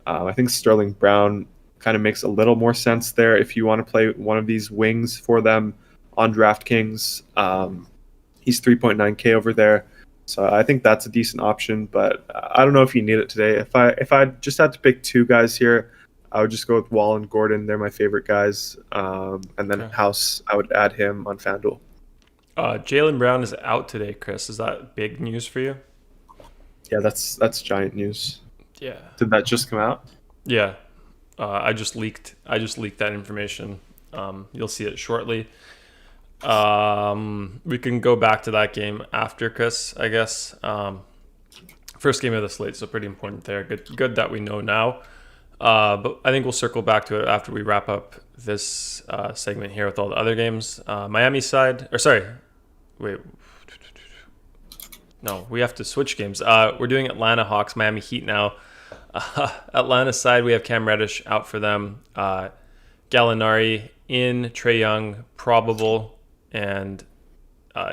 I think Sterling Brown kind of makes a little more sense there if you want to play one of these wings for them on DraftKings. He's 3.9K over there. So I think that's a decent option, but I don't know if you need it today. If I just had to pick 2 guys here, I would just go with Wall and Gordon. They're my favorite guys. And then Okay. House, I would add him on FanDuel. Jaylen Brown is out today, Chris. Is that big news for you? Yeah, that's giant news. Yeah. Did that just come out? Yeah. I just leaked that information. You'll see it shortly. We can go back to that game after, Chris, I guess. First game of the slate, so pretty important there. Good that we know now. But I think we'll circle back to it after we wrap up this segment here with all the other games. Miami side, or sorry, wait. No, we have to switch games. We're doing Atlanta Hawks, Miami Heat now. Atlanta side, we have Cam Reddish out for them. Gallinari in, Trae Young probable, and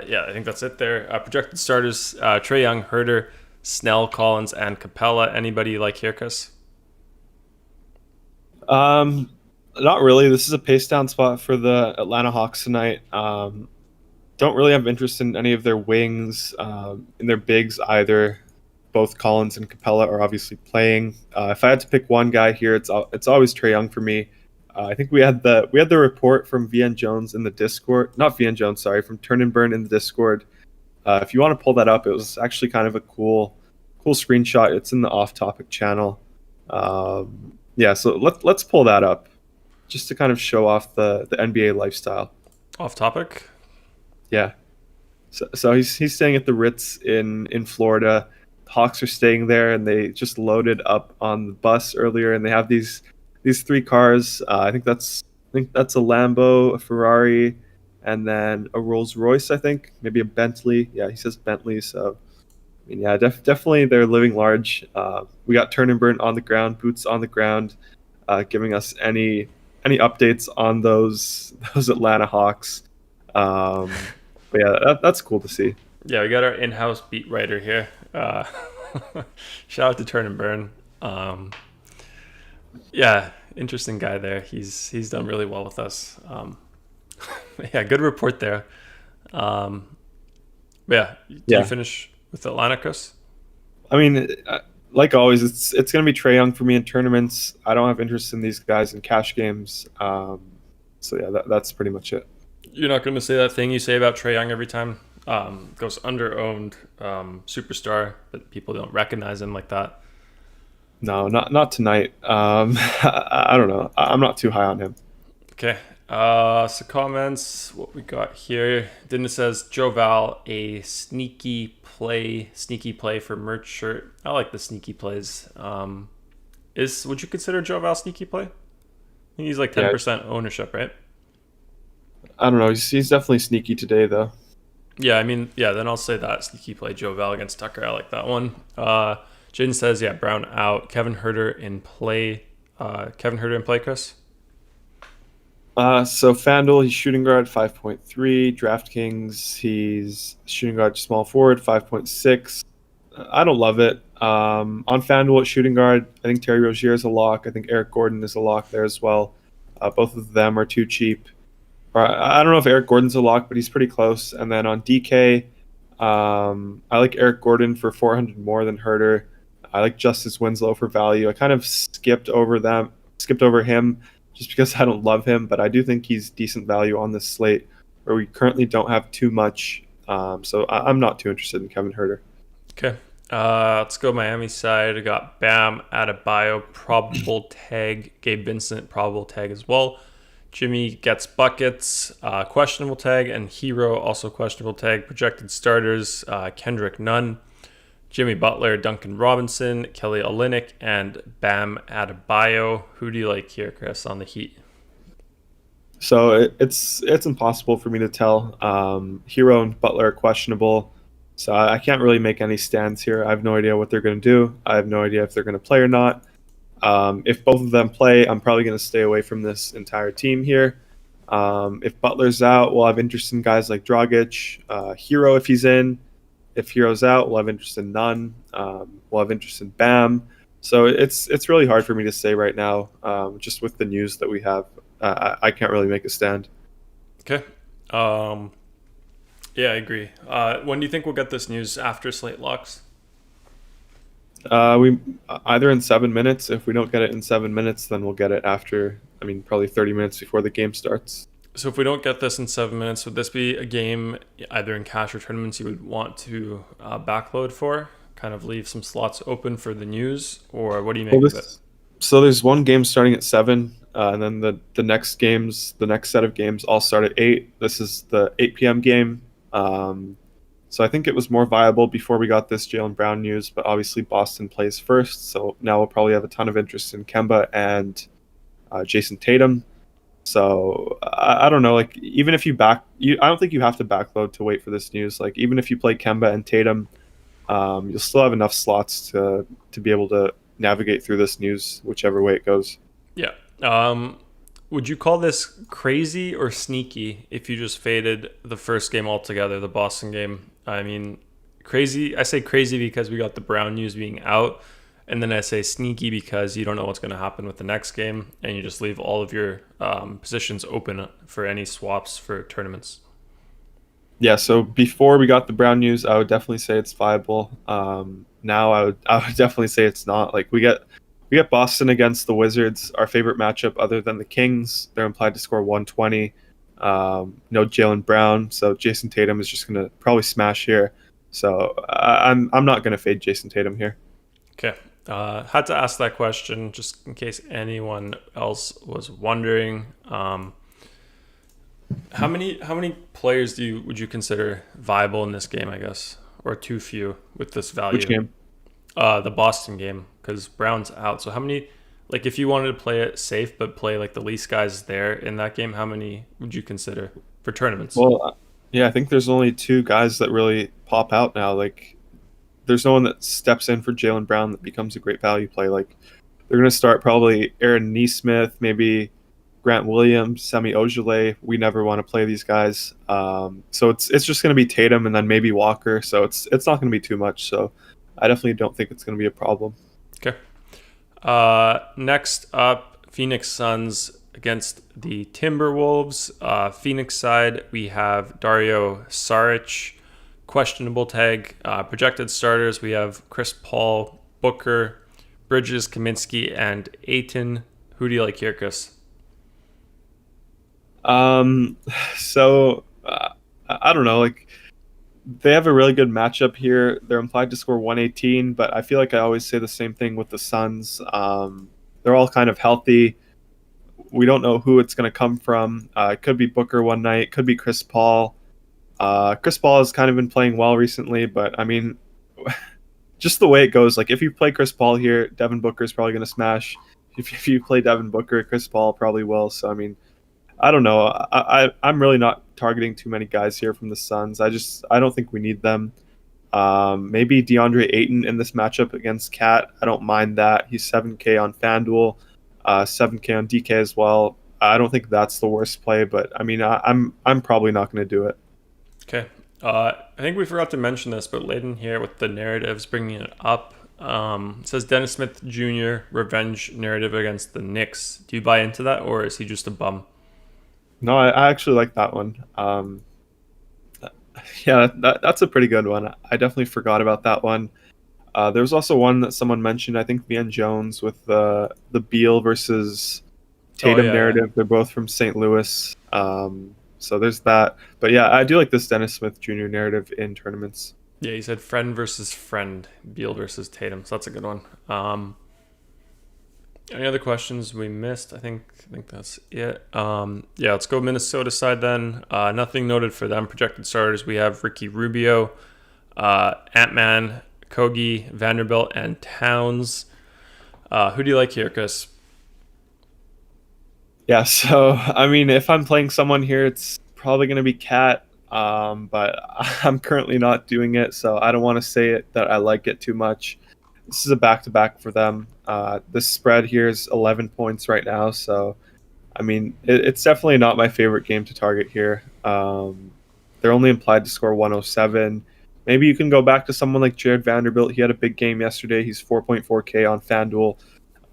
yeah, I think that's it there. Projected starters: Trae Young, Herter, Snell, Collins, and Capella. Anybody you like here, Chris? Not really. This is a pace down spot for the Atlanta Hawks tonight. Don't really have interest in any of their wings, in their bigs either. Both Collins and Capella are obviously playing. If I had to pick one guy here, it's always Trae Young for me. I think we had the report from VN Jones in the Discord, not VN Jones, sorry, from Turn and Burn in the Discord. If you want to pull that up, it was actually kind of a cool screenshot. It's in the Off Topic channel. Yeah, so let's pull that up just to kind of show off the NBA lifestyle. Off topic. Yeah. So he's staying at the Ritz in Florida. Hawks are staying there, and they just loaded up on the bus earlier, and they have these 3 cars. I think that's a Lambo, a Ferrari, and then a Rolls Royce, I think, maybe a Bentley. Yeah, he says Bentley. So, I mean, yeah, definitely they're living large. We got Turn and Burn on the ground, Boots on the ground, giving us any updates on those Atlanta Hawks. But yeah, that's cool to see. Yeah, we got our in-house beat writer here. Shout out to Turn and Burn. Yeah, interesting guy there. He's done really well with us. Yeah, good report there. Um, yeah, did you Yeah, finish with Atlanta, Chris? I mean, like always, it's gonna be Trey Young for me in tournaments. I don't have interest in these guys in cash games. So yeah, that's pretty much it. You're not going to say that thing you say about Trey Young every time. Goes under-owned superstar, but people don't recognize him like that. No, not tonight. I don't know. I'm not too high on him. Okay. So comments, what we got here. Then it says Joe Val, a sneaky play for merch shirt. I like the sneaky plays. Would you consider Joe Val sneaky play? I think he's like Yeah, 10% ownership, right? I don't know. He's definitely sneaky today, though. Yeah, I mean, yeah, then I'll say that sneaky play Joe Val against Tucker. I like that one. Jaden says, yeah, Brown out. Kevin Herter in play. Kevin Herter in play, Chris? So FanDuel, he's shooting guard 5.3. DraftKings, he's shooting guard small forward 5.6. I don't love it. On FanDuel at shooting guard, I think Terry Rozier is a lock. I think Eric Gordon is a lock there as well. Both of them are too cheap. Or I don't know if Eric Gordon's a lock, but he's pretty close. And then on DK, I like Eric Gordon for 400 more than Herter. I like Justice Winslow for value. I kind of skipped over him just because I don't love him, but I do think he's decent value on this slate where we currently don't have too much. So I'm not too interested in Kevin Herter. Okay. Let's go Miami side. I got Bam, Adebayo, probable tag. Gabe Vincent, probable tag as well. Jimmy gets buckets, questionable tag, and Hero also questionable tag. Projected starters: Kendrick Nunn, Jimmy Butler, Duncan Robinson, Kelly Olynyk, and Bam Adebayo. Who do you like here, Chris, on the Heat? So it's impossible for me to tell. Hero and Butler are questionable, so I can't really make any stands here. I have no idea what they're going to do. I have no idea if they're going to play or not. If both of them play, I'm probably going to stay away from this entire team here. If Butler's out, we'll have interest in guys like Dragic, Hero if he's in. If Hero's out, we'll have interest in Nunn. We'll have interest in Bam. So it's really hard for me to say right now, just with the news that we have. I can't really make a stand. Okay. Yeah, I agree. When do you think we'll get this news after slate locks? We either in 7 minutes. If we don't get it in 7 minutes, then we'll get it after. I mean, probably 30 minutes before the game starts. So if we don't get this in 7 minutes, would this be a game either in cash or tournaments you would want to backload for? Kind of leave some slots open for the news, or what do you make of it? So there's one game starting at 7, and then the next set of games all start at 8. This is the 8 p.m. game. So I think it was more viable before we got this Jaylen Brown news, but obviously Boston plays first, so now we'll probably have a ton of interest in Kemba and Jason Tatum. So I don't know, like even if I don't think you have to backload to wait for this news. Like even if you play Kemba and Tatum, you'll still have enough slots to be able to navigate through this news whichever way it goes. Yeah. Would you call this crazy or sneaky if you just faded the first game altogether, the Boston game? I mean, crazy. I say crazy because we got the Brown news being out. And then I say sneaky because you don't know what's going to happen with the next game. And you just leave all of your positions open for any swaps for tournaments. Yeah, so before we got the Brown news, I would definitely say it's viable. Now I would definitely say it's not. Like we get Boston against the Wizards, our favorite matchup other than the Kings. They're implied to score 120. No Jaylen Brown, so Jason Tatum is just going to probably smash here. So I'm not going to fade Jason Tatum here. Okay. Had to ask that question just in case anyone else was wondering. How many players would you consider viable in this game, I guess, or too few with this value? Which game? The Boston game, because Brown's out. So how many, if you wanted to play it safe but play like the least guys there in that game, how many would you consider? for tournaments? Yeah, I think there's only two guys that really pop out now. Like, there's no one that steps in for Jaylen Brown that becomes a great value play. Like, they're going to start probably Aaron Nesmith, maybe Grant Williams, Semi Ojeleye. We never want to play these guys. So it's just going to be Tatum and then maybe Walker. So it's not going to be too much. So I definitely don't think it's going to be a problem. Okay. Next up, Phoenix Suns against the Timberwolves. Phoenix side, we have Dario Saric, questionable tag. Projected starters, we have Chris Paul, Booker, Bridges, Kaminsky, and Ayton. Who do you like here, Chris? Um, so I don't know. Like, they have a really good matchup here. They're implied to score 118, but I feel like I always say the same thing with the Suns. They're all kind of healthy. We don't know who it's going to come from. It could be Booker one night. It could be Chris Paul. Chris Paul has kind of been playing well recently, but I mean, just the way it goes. Like, if you play Chris Paul here, Devin Booker is probably going to smash. If you play Devin Booker, Chris Paul probably will. So I mean, I don't know. I'm really not targeting too many guys here from the Suns. I don't think we need them. Maybe DeAndre Ayton in this matchup against Cat. I don't mind that. He's 7K on FanDuel, 7K on DK as well. I don't think that's the worst play, but I mean, I'm probably not going to do it. Okay. I think we forgot to mention this, but Layden here with the narratives bringing it up. It says Dennis Smith Jr. revenge narrative against the Knicks. Do you buy into that, or is he just a bum? No, I actually like that one. Yeah, that's a pretty good one. I definitely forgot about that one. There was also one that someone mentioned. I think Van Jones with the Beal versus Tatum narrative. Yeah. They're both from St. Louis. So there's that. But yeah, I do like this Dennis Smith Jr. narrative in tournaments. Yeah, he said friend versus friend, Beal versus Tatum. So that's a good one. Any other questions we missed? I think that's it. Yeah, let's go Minnesota side then. Nothing noted for them. Projected starters, we have Ricky Rubio, Ant-Man, Kogi, Vanderbilt, and Towns. Who do you like here, Chris? Yeah, so, I mean, if I'm playing someone here, it's probably going to be Cat, but I'm currently not doing it, so I don't want to say it that I like it too much. This is a back-to-back for them. The spread here is 11 points right now, so I mean, it's definitely not my favorite game to target here. They're only implied to score 107. Maybe you can go back to someone like Jared Vanderbilt. He had a big game yesterday. He's 4.4K on FanDuel,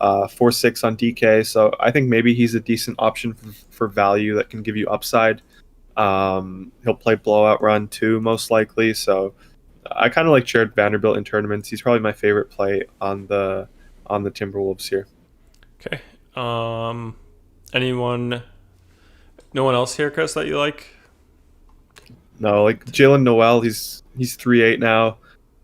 4.6 on DK. So I think maybe he's a decent option for value that can give you upside. He'll play blowout run too, most likely. So I kind of like Jared Vanderbilt in tournaments. He's probably my favorite play on the Timberwolves here. Okay. No one else here, Chris, that you like? No, like Jalen Noel, he's 3.8 now.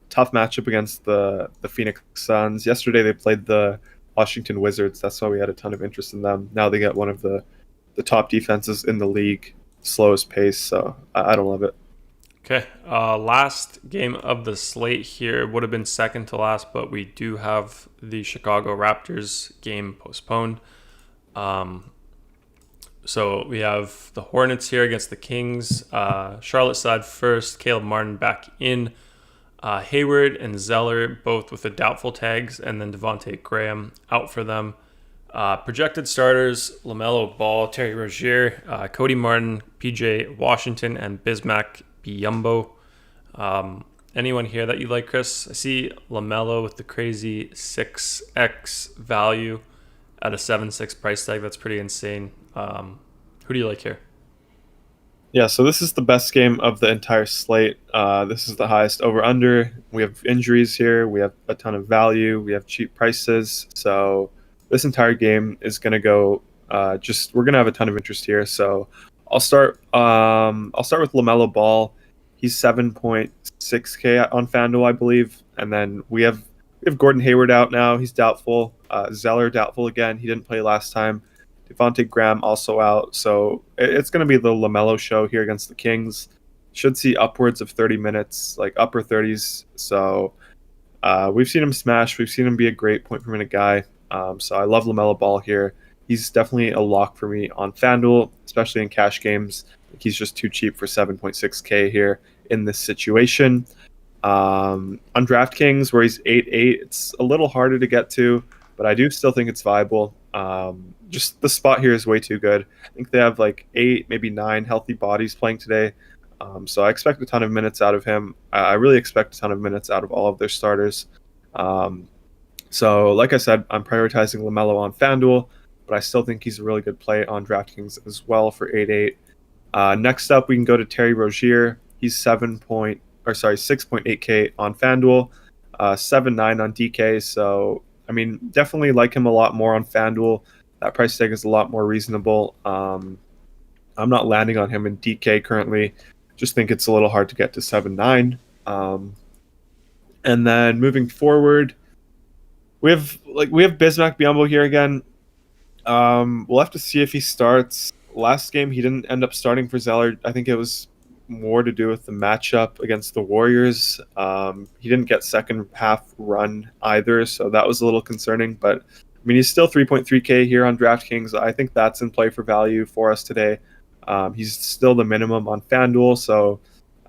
Tough matchup against the Phoenix Suns. Yesterday they played the Washington Wizards. That's why we had a ton of interest in them. Now they get one of the top defenses in the league, slowest pace. So I don't love it. Okay, last game of the slate here would have been second to last, but we do have the Chicago Raptors game postponed. So we have the Hornets here against the Kings. Charlotte side first, Caleb Martin back in. Hayward and Zeller both with the doubtful tags, and then Devontae Graham out for them. Projected starters, LaMelo Ball, Terry Rozier, Cody Martin, PJ Washington, and Bismack Biyombo. Anyone here that you like, Chris? I see LaMelo with the crazy 6x value at a 7.6 price tag. That's pretty insane. Who do you like here? Yeah, so this is the best game of the entire slate. This is the highest over-under. We have injuries here. We have a ton of value. We have cheap prices. So this entire game is going to go we're going to have a ton of interest here. So I'll start with LaMelo Ball. He's 7.6K on FanDuel, I believe. And then we have Gordon Hayward out now. He's doubtful. Zeller doubtful again. He didn't play last time. Devontae Graham also out. So it's going to be the LaMelo show here against the Kings. Should see upwards of 30 minutes, like upper 30s. So we've seen him smash. We've seen him be a great point per minute guy. So I love LaMelo Ball here. He's definitely a lock for me on FanDuel, especially in cash games. think he's just too cheap for 7.6K here in this situation. On DraftKings, where he's 8-8, it's a little harder to get to, but I do still think it's viable. Just the spot here is way too good. I think they have like 8, maybe 9 healthy bodies playing today. So I expect a ton of minutes out of him. I really expect a ton of minutes out of all of their starters. So like I said, I'm prioritizing LaMelo on FanDuel, but I still think he's a really good play on DraftKings as well for 8-8. Next up, we can go to Terry Rozier. He's 6.8K on FanDuel, 7.9 on DK. So, I mean, definitely like him a lot more on FanDuel. That price tag is a lot more reasonable. I'm not landing on him in DK currently. Just think it's a little hard to get to 7.9. And then moving forward, we have Bismack Biyombo here again. We'll have to see if he starts. Last game, he didn't end up starting for Zeller. I think it was more to do with the matchup against the Warriors. He didn't get second half run either, so that was a little concerning. But I mean, he's still 3.3K here on DraftKings. I think that's in play for value for us today. He's still the minimum on FanDuel, so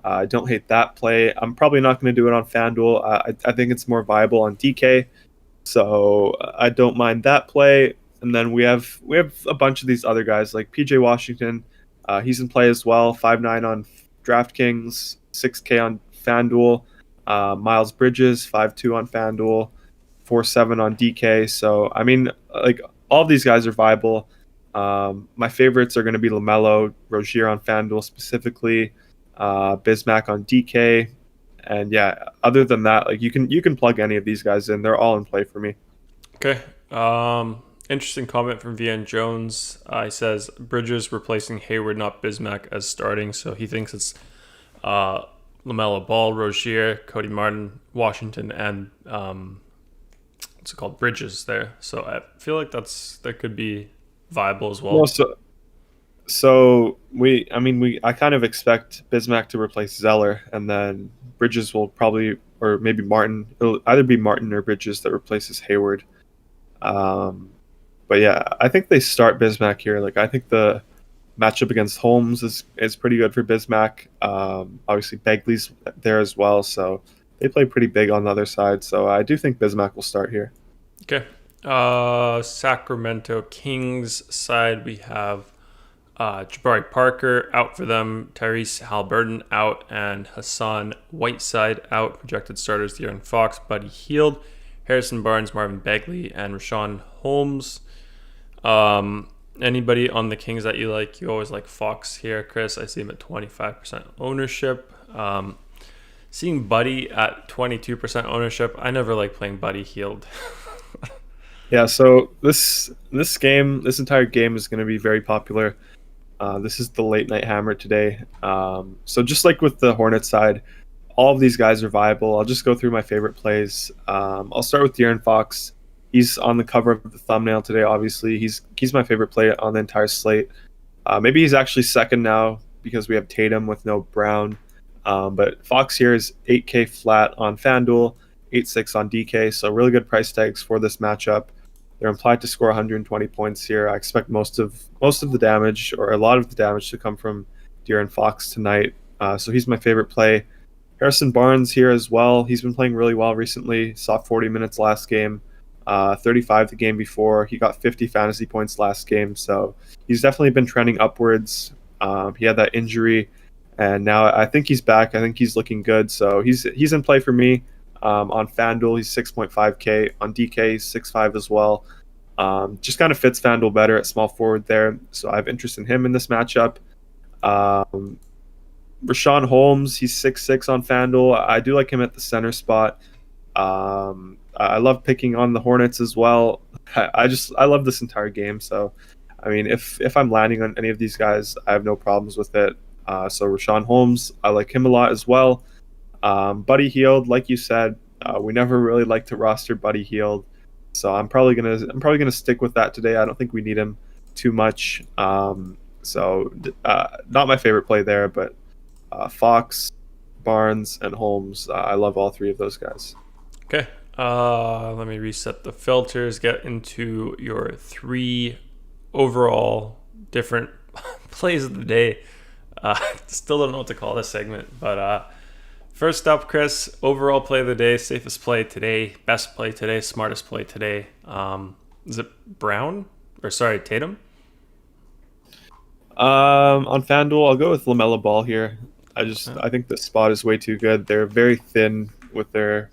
I don't hate that play. I'm probably not going to do it on FanDuel. I think it's more viable on DK, so I don't mind that play. And then we have a bunch of these other guys like PJ Washington. He's in play as well. 5.9 on DraftKings, 6K on FanDuel. Miles Bridges, 5.2 on FanDuel, 4.7 on DK. So I mean, like, all of these guys are viable. My favorites are going to be LaMelo, Rozier on FanDuel specifically, Bismack on DK, and yeah. Other than that, like, you can plug any of these guys in. They're all in play for me. Okay. Interesting comment from VN Jones. He says Bridges replacing Hayward, not Bismack, as starting. So he thinks it's LaMelo Ball, Rozier, Cody Martin, Washington, and what's it called, Bridges there. So I feel like that could be viable as well. Well, so I kind of expect Bismack to replace Zeller, and then Bridges will probably, or maybe Martin. It'll either be Martin or Bridges that replaces Hayward. But yeah, I think they start Bismack here. Like, I think the matchup against Holmes is pretty good for Bismack. Obviously Begley's there as well, so they play pretty big on the other side. So I do think Bismack will start here. Okay. Sacramento Kings side, we have Jabari Parker out for them, Tyrese Halliburton out, and Hassan Whiteside out. Projected starters: De'Aaron Fox, Buddy Hield, Harrison Barnes, Marvin Bagley, and Rashawn Holmes. Anybody on the Kings that you like? You always like Fox here, Chris. I see him at 25% ownership. Seeing Buddy at 22% ownership, I never like playing Buddy Hield. Yeah, so this entire game is going to be very popular. This is the late night hammer today. So just like with the Hornets side, all of these guys are viable. I'll just go through my favorite plays. I'll start with De'Aaron Fox. He's on the cover of the thumbnail today, obviously. He's my favorite play on the entire slate. Maybe he's actually second now because we have Tatum with no Brown. But Fox here is 8K flat on FanDuel, 8.6 on DK, so really good price tags for this matchup. They're implied to score 120 points here. I expect most of the damage, or a lot of the damage, to come from De'Aaron Fox tonight. So he's my favorite play. Harrison Barnes here as well. He's been playing really well recently. Saw 40 minutes last game, 35 the game before. He got 50 fantasy points last game, so he's definitely been trending upwards. He had that injury, and now I think he's back. I think he's looking good, so he's in play for me. On FanDuel, he's 6.5K. On DK, he's 6.5 as well. Just kind of fits FanDuel better at small forward there, so I have interest in him in this matchup. Rashawn Holmes, he's 6.6 on FanDuel. I do like him at the center spot. I love picking on the Hornets as well. I love this entire game. So, I mean, if I'm landing on any of these guys, I have no problems with it. So Rashawn Holmes, I like him a lot as well. Buddy Hield, like you said, we never really like to roster Buddy Hield, so I'm probably gonna stick with that today. I don't think we need him too much. So not my favorite play there, but Fox, Barnes, and Holmes, I love all three of those guys. Okay. Let me reset the filters, get into your 3 overall different plays of the day. Still don't know what to call this segment, but first up, Chris, overall play of the day, safest play today, best play today, smartest play today. Is it Brown? Or sorry, Tatum? On FanDuel, I'll go with LaMelo Ball here. I think the spot is way too good. They're very thin with their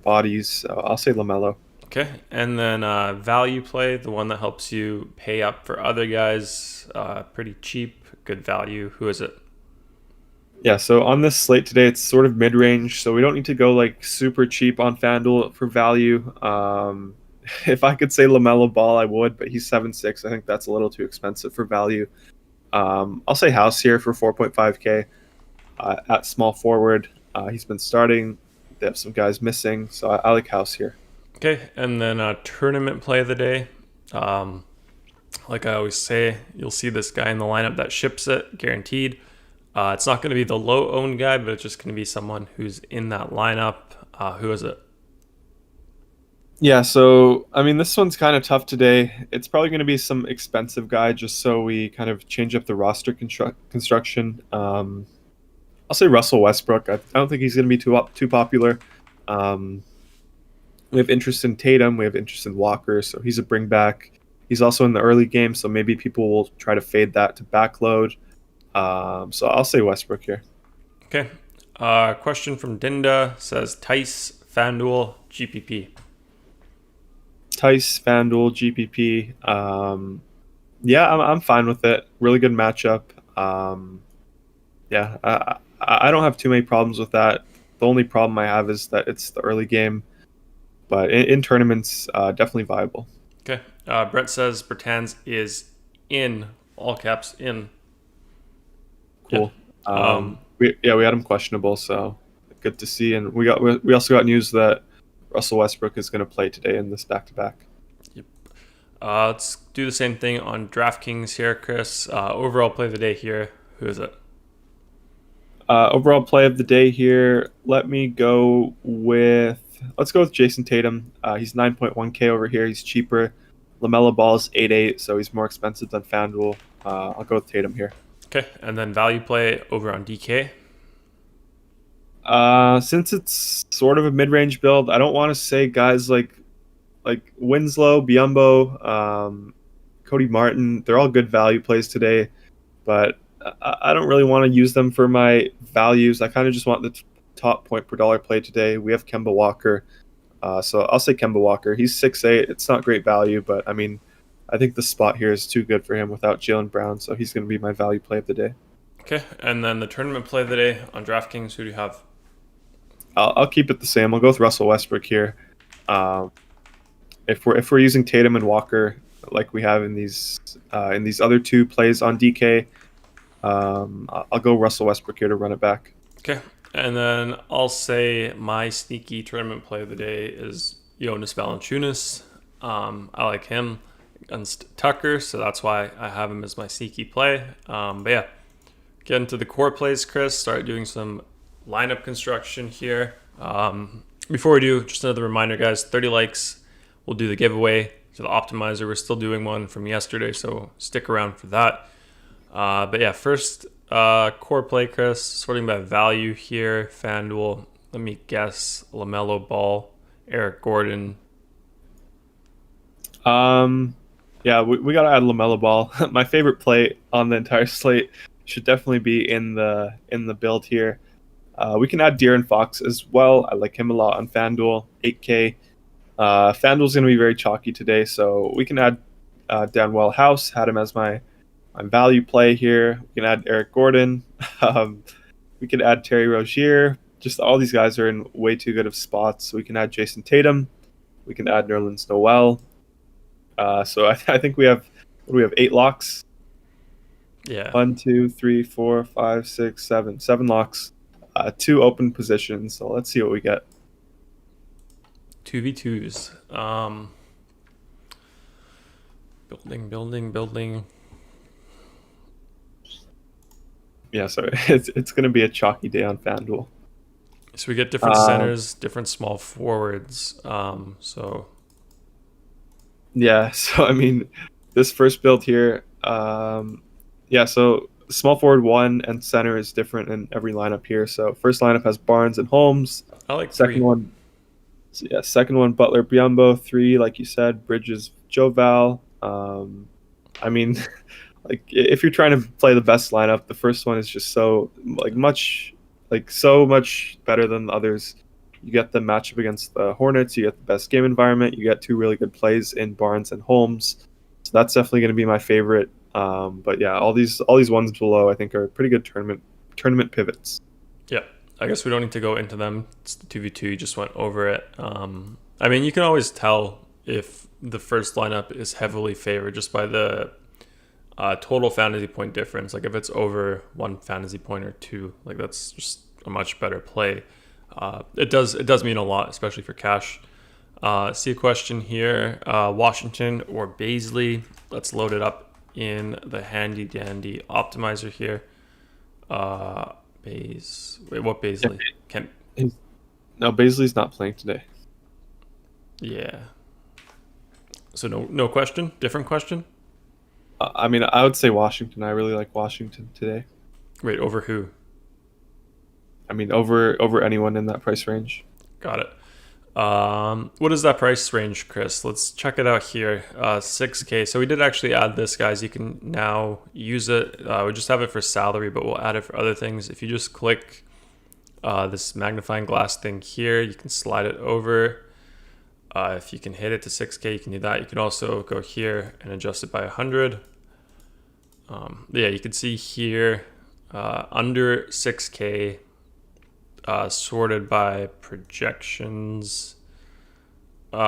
bodies. So I'll say LaMelo. Okay, and then value play, the one that helps you pay up for other guys, pretty cheap, good value. Who is it? Yeah, so on this slate today, it's sort of mid-range, so we don't need to go like super cheap on FanDuel for value. If I could say LaMelo Ball, I would, but he's 7'6". I think that's a little too expensive for value. I'll say House here for 4.5K at small forward. He's been starting. They have some guys missing, so I like House here. Okay, and then tournament play of the day. Like I always say, you'll see this guy in the lineup that ships it, guaranteed. It's not going to be the low-owned guy, but it's just going to be someone who's in that lineup. Who is it? Yeah, so I mean, this one's kind of tough today. It's probably going to be some expensive guy, just so we kind of change up the roster construction. I'll say Russell Westbrook. I don't think he's going to be too popular. Um, we have interest in Tatum. We have interest in Walker, so he's a bring back. He's also in the early game, so maybe people will try to fade that to backload. So I'll say Westbrook here. Okay. Question from Dinda says Tice, FanDuel, GPP. Tice, FanDuel, GPP. Yeah, I'm fine with it. Really good matchup. Yeah, I don't have too many problems with that. The only problem I have is that it's the early game, but in tournaments, definitely viable. Okay. Brett says Bertans is in, all caps, in. Cool. Yeah. We had him questionable, so good to see. And we also got news that Russell Westbrook is going to play today in this back-to-back. Yep. Let's do the same thing on DraftKings here, Chris. Overall play of the day here. Who is it? Overall play of the day here. Let's go with Jason Tatum. He's 9.1K over here. He's cheaper. LaMelo Ball is 8.8, so he's more expensive than FanDuel. I'll go with Tatum here. Okay, and then value play over on DK. Since it's sort of a mid-range build, I don't want to say guys like Winslow, Biyombo, Cody Martin. They're all good value plays today, but I don't really want to use them for my values. I kind of just want the top point per dollar play today. We have Kemba Walker, so I'll say Kemba Walker. He's 6'8". It's not great value, but I mean, I think the spot here is too good for him without Jaylen Brown, so he's going to be my value play of the day. Okay, and then the tournament play of the day on DraftKings. Who do you have? I'll keep it the same. I'll go with Russell Westbrook here. If we're using Tatum and Walker like we have in these other two plays on DK, I'll go Russell Westbrook here to run it back. Okay, and then I'll say my sneaky tournament play of the day is Jonas Valanciunas. I like him against Tucker, so that's why I have him as my sneaky play. But yeah, get into the core plays, Chris. Start doing some lineup construction here. Before we do, just another reminder, guys, 30 likes, we'll do the giveaway to the optimizer. We're still doing one from yesterday, so stick around for that. But yeah, first core play, Chris, sorting by value here. FanDuel, let me guess, LaMelo Ball, Eric Gordon. Yeah, we got to add LaMelo Ball. My favorite play on the entire slate should definitely be in the build here. We can add De'Aaron Fox as well. I like him a lot on FanDuel, 8K. FanDuel's going to be very chalky today, so we can add Danwell House. Had him as my value play here. We can add Eric Gordon. We could add Terry Rozier. Just all these guys are in way too good of spots. We can add Jason Tatum. We can add Nerlens Noel. So I think we have 8 locks. Yeah. 1, 2, 3, 4, 5, 6, 7. 7 locks. 2 open positions. So let's see what we get. 2v2s. Building. Yeah, sorry. It's going to be a chalky day on FanDuel. So we get different centers, different small forwards. So yeah, so I mean, this first build here, yeah, so small forward one and center is different in every lineup here. So first lineup has Barnes and Holmes. I like Second 3. one, second one Butler Biombo. 3, like you said, Bridges Joval. I mean, like if you're trying to play the best lineup, the first one is just so much better than the others. You get the matchup against the Hornets. You get the best game environment. You get 2 really good plays in Barnes and Holmes. So that's definitely going to be my favorite. But yeah, all these ones below I think are pretty good tournament pivots. Yeah, I guess we don't need to go into them. It's the 2v2. You just went over it. I mean, you can always tell if the first lineup is heavily favored just by the total fantasy point difference. Like if it's over 1 fantasy point or 2, like that's just a much better play. It does mean a lot, especially for cash. See a question here: Washington or Baisley? Let's load it up in the handy dandy optimizer here. What Baisley? No, Baisley's not playing today. Yeah. So no question. Different question. I mean, I would say Washington. I really like Washington today. Wait, over who? I mean, over anyone in that price range. Got it. What is that price range, Chris? Let's check it out here. 6K. So we did actually add this, guys. You can now use it. We just have it for salary, but we'll add it for other things. If you just click this magnifying glass thing here, you can slide it over. If you can hit it to 6K, you can do that. You can also go here and adjust it by 100. Yeah, you can see here under 6K. Sorted by projections. We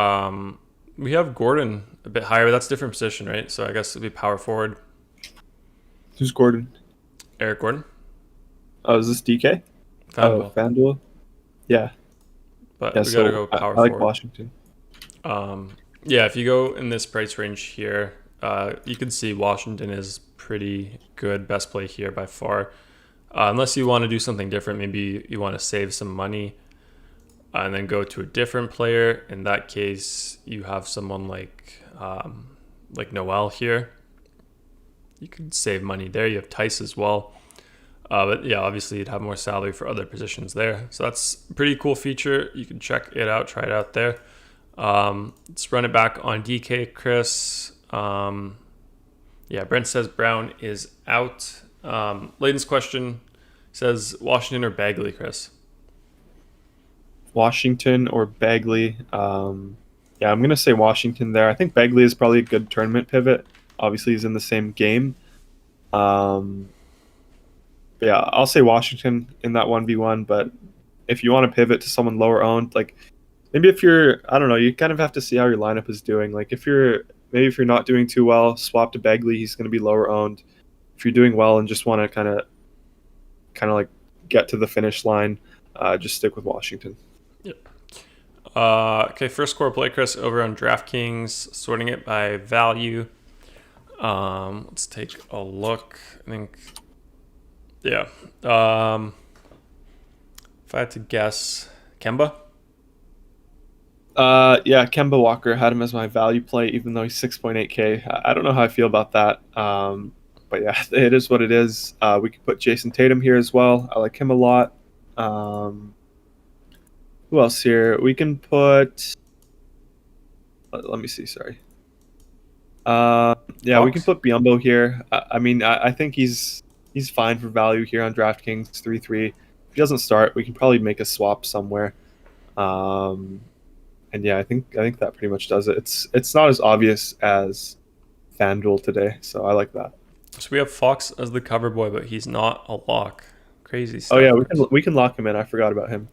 have Gordon a bit higher, but that's a different position, right? So I guess it'd be power forward. Who's Gordon? Eric Gordon. Oh, is this DK? FanDuel. Oh, FanDuel. Yeah. But Yeah, we gotta go power I like forward. Washington. Yeah, if you go in this price range here, you can see Washington is pretty good. Best play here by far. Unless you want to do something different, maybe you want to save some money and then go to a different player. In that case, you have someone like Noel here. You could save money there. You have Tice as well. But yeah, obviously you'd have more salary for other positions there. So that's a pretty cool feature. You can check it out, try it out there. Let's run it back on DK, Chris. Yeah, Brent says Brown is out. Layden's question says Washington or Bagley, Chris? Washington or Bagley? Yeah, I'm going to say Washington there. I think Bagley is probably a good tournament pivot. Obviously, he's in the same game. Yeah, I'll say Washington in that 1v1, but if you want to pivot to someone lower owned, like maybe if you're, I don't know, you kind of have to see how your lineup is doing. Like if you're not doing too well, swap to Bagley, he's going to be lower owned. If you're doing well and just want to kind of like get to the finish line, just stick with Washington. Yep. Okay, first core play, Chris, over on DraftKings, sorting it by value. Let's take a look. I think, yeah. If I had to guess, Kemba? Yeah, Kemba Walker had him as my value play, even though he's 6.8K. I don't know how I feel about that. But yeah, it is what it is. We could put Jason Tatum here as well. I like him a lot. Who else here? We can put. Let me see. Sorry. Yeah, Fox? we can put Biombo here. I mean, I think he's fine for value here on DraftKings 3-3. If he doesn't start, we can probably make a swap somewhere. And yeah, I think that pretty much does it. It's not as obvious as FanDuel today, so I like that. So we have Fox as the cover boy, but he's not a lock. Crazy stuff. Oh yeah, we can lock him in. I forgot about him.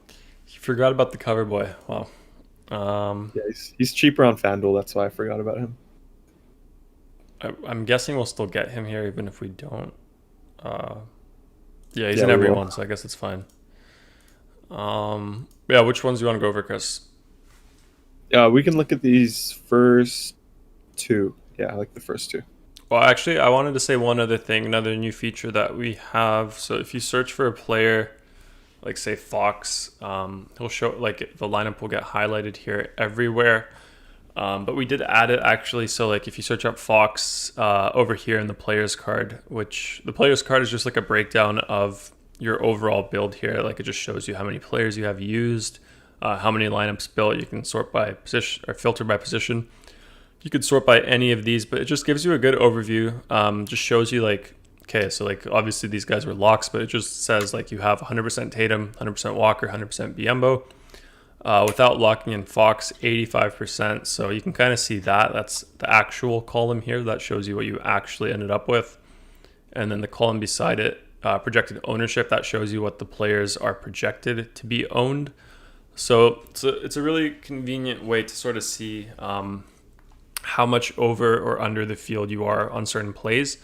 You forgot about the cover boy. Wow. Yeah, he's cheaper on FanDuel. That's why I forgot about him. I'm guessing we'll still get him here, even if we don't. Yeah, he's Yeah, in we every will. one, so I guess it's fine. Yeah, which ones do you want to go over, Chris? We can look at these first two. Yeah, I like the first two. Well, actually, I wanted to say one other thing, another new feature that we have. So if you search for a player, like say Fox, he'll show, like the lineup will get highlighted here everywhere. But we did add it actually. So like if you search up Fox over here in the players card, which the players card is just like a breakdown of your overall build here. Like it just shows you how many players you have used, how many lineups built. You can sort by position or filter by position. You could sort by any of these, but it just gives you a good overview. Just shows you like, okay, so like obviously these guys were locks, but it just says like you have 100% Tatum, 100% Walker, 100% Biombo. Without locking in Fox, 85%. So you can kind of see that. That's the actual column here. That shows you what you actually ended up with. And then the column beside it, projected ownership, that shows you what the players are projected to be owned. So it's a really convenient way to sort of see how much over or under the field you are on certain plays.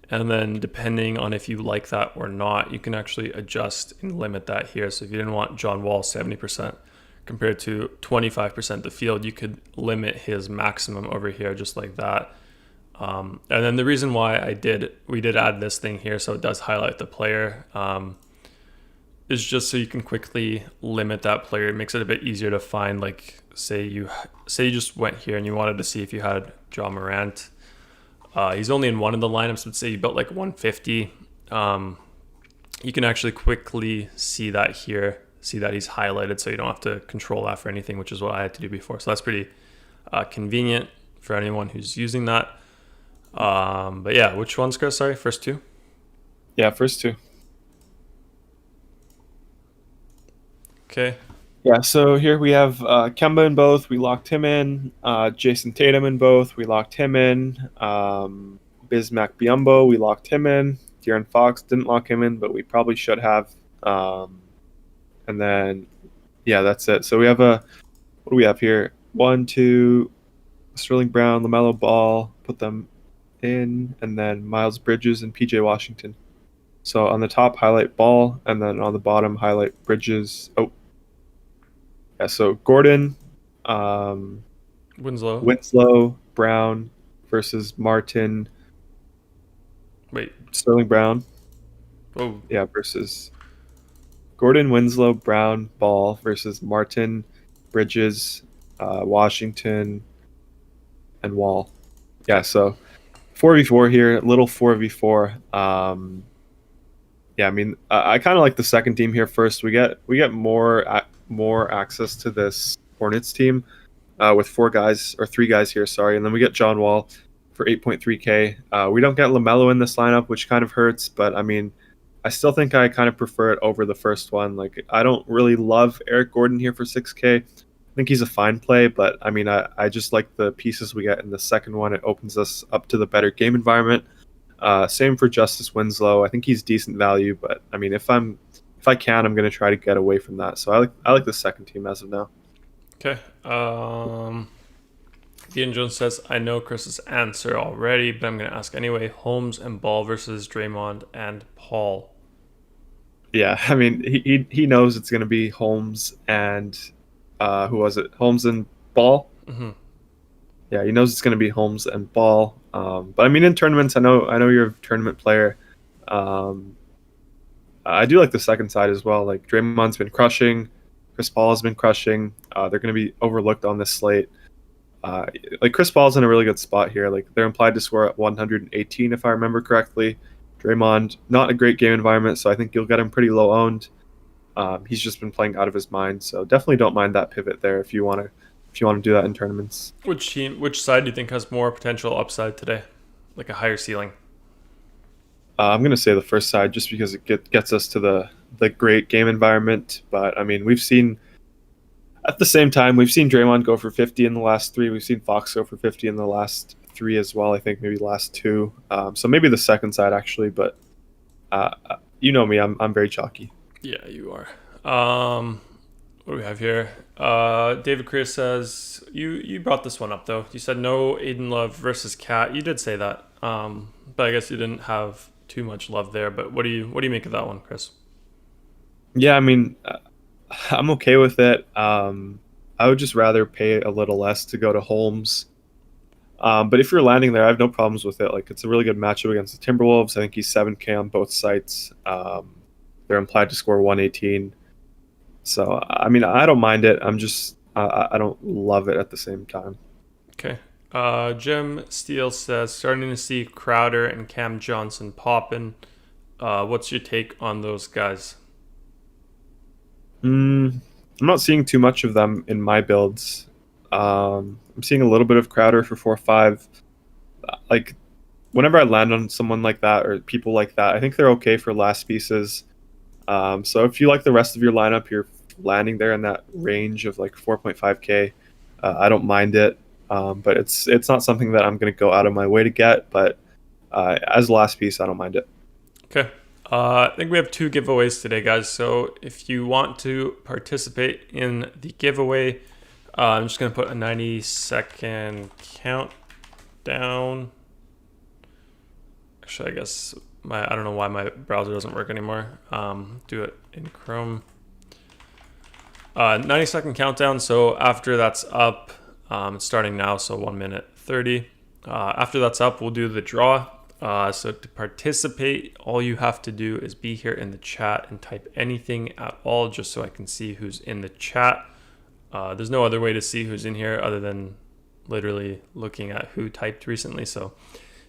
And then depending on if you like that or not, you can actually adjust and limit that here. So if you didn't want John Wall 70% compared to 25% of the field, you could limit his maximum over here just like that. And then the reason why we did add this thing here, so it does highlight the player, is just so you can quickly limit that player. It makes it a bit easier to find. Like say you just went here and you wanted to see if you had John Morant. He's only in one of the lineups, but say you built like 150. You can actually quickly see that here, see that he's highlighted, so you don't have to control that for anything, which is what I had to do before. So that's pretty convenient for anyone who's using that. But yeah, which ones, Chris? Sorry, first two? Yeah, first two. Okay. Yeah, so here we have Kemba in both. We locked him in. Jason Tatum in both. We locked him in. Bismack Biyombo, we locked him in. De'Aaron Fox didn't lock him in, but we probably should have. And then, yeah, that's it. So we have what do we have here? 1, 2, Sterling Brown, LaMelo Ball, put them in, and then Miles Bridges and PJ Washington. So on the top, highlight Ball, and then on the bottom, highlight Bridges. Oh, yeah, so Gordon, Winslow, Brown versus Martin. Wait. Sterling Brown. Oh. Yeah, versus Gordon, Winslow, Brown, Ball versus Martin, Bridges, Washington, and Wall. Yeah, so 4v4 here, little 4v4. Yeah, I mean, I kind of like the second team here first. We get more access to this Hornets team with 3 guys here, sorry, and then we get John Wall for 8.3K. We don't get LaMelo in this lineup, which kind of hurts, but I mean, I still think I kind of prefer it over the first one. Like, I don't really love Eric Gordon here for 6K. I think he's a fine play, but I mean, I just like the pieces we get in the second one. It opens us up to the better game environment. Same for Justice Winslow. I think he's decent value, but I mean, if I can, I'm going to try to get away from that. So I like the second team as of now. Okay. Ian Jones says, I know Chris's answer already, but I'm going to ask anyway. Holmes and Ball versus Draymond and Paul. Yeah, I mean, he knows it's going to be Holmes and who was it? Holmes and Ball. Mm-hmm. Yeah, he knows it's going to be Holmes and Ball. But I mean, in tournaments, I know you're a tournament player. I do like the second side as well. Like, Draymond's been crushing, Chris Paul has been crushing. They're going to be overlooked on this slate. Like, Chris Paul's in a really good spot here. Like, they're implied to score at 118 if I remember correctly. Draymond, not a great game environment, so I think you'll get him pretty low owned. He's just been playing out of his mind, so definitely don't mind that pivot there if you want to do that in tournaments. Which side do you think has more potential upside today, like a higher ceiling? I'm going to say the first side, just because it gets us to the great game environment. But I mean, at the same time, we've seen Draymond go for 50 in the last 3. We've seen Fox go for 50 in the last 3 as well. I think maybe last 2. So maybe the second side actually, but you know me, I'm very chalky. Yeah, you are. What do we have here? David Chris says, you brought this one up though. You said no Aiden Love versus Cat. You did say that, but I guess you didn't have too much love there. But what do you make of that one, Chris? Yeah, I mean, I'm okay with it. I would just rather pay a little less to go to Holmes. But if you're landing there, I have no problems with it. Like, it's a really good matchup against the Timberwolves. I think he's 7K on both sites. They're implied to score 118. So, I mean, I don't mind it. I'm just, I don't love it at the same time. Okay. Jim Steele says, starting to see Crowder and Cam Johnson popping. What's your take on those guys? I'm not seeing too much of them in my builds. I'm seeing a little bit of Crowder for 4-5. Like, whenever I land on someone like that or people like that, I think they're okay for last pieces. So if you like the rest of your lineup, you're landing there in that range of like 4.5K. I don't mind it, but it's not something that I'm going to go out of my way to get. But as last piece, I don't mind it. Okay. I think we have 2 giveaways today, guys. So if you want to participate in the giveaway, I'm just going to put a 90-second countdown. Actually, I guess I don't know why my browser doesn't work anymore. Do it in Chrome. 90-second countdown. So after that's up, it's starting now. So 1 minute 30. After that's up, we'll do the draw. So to participate, all you have to do is be here in the chat and type anything at all, just so I can see who's in the chat. There's no other way to see who's in here other than literally looking at who typed recently. So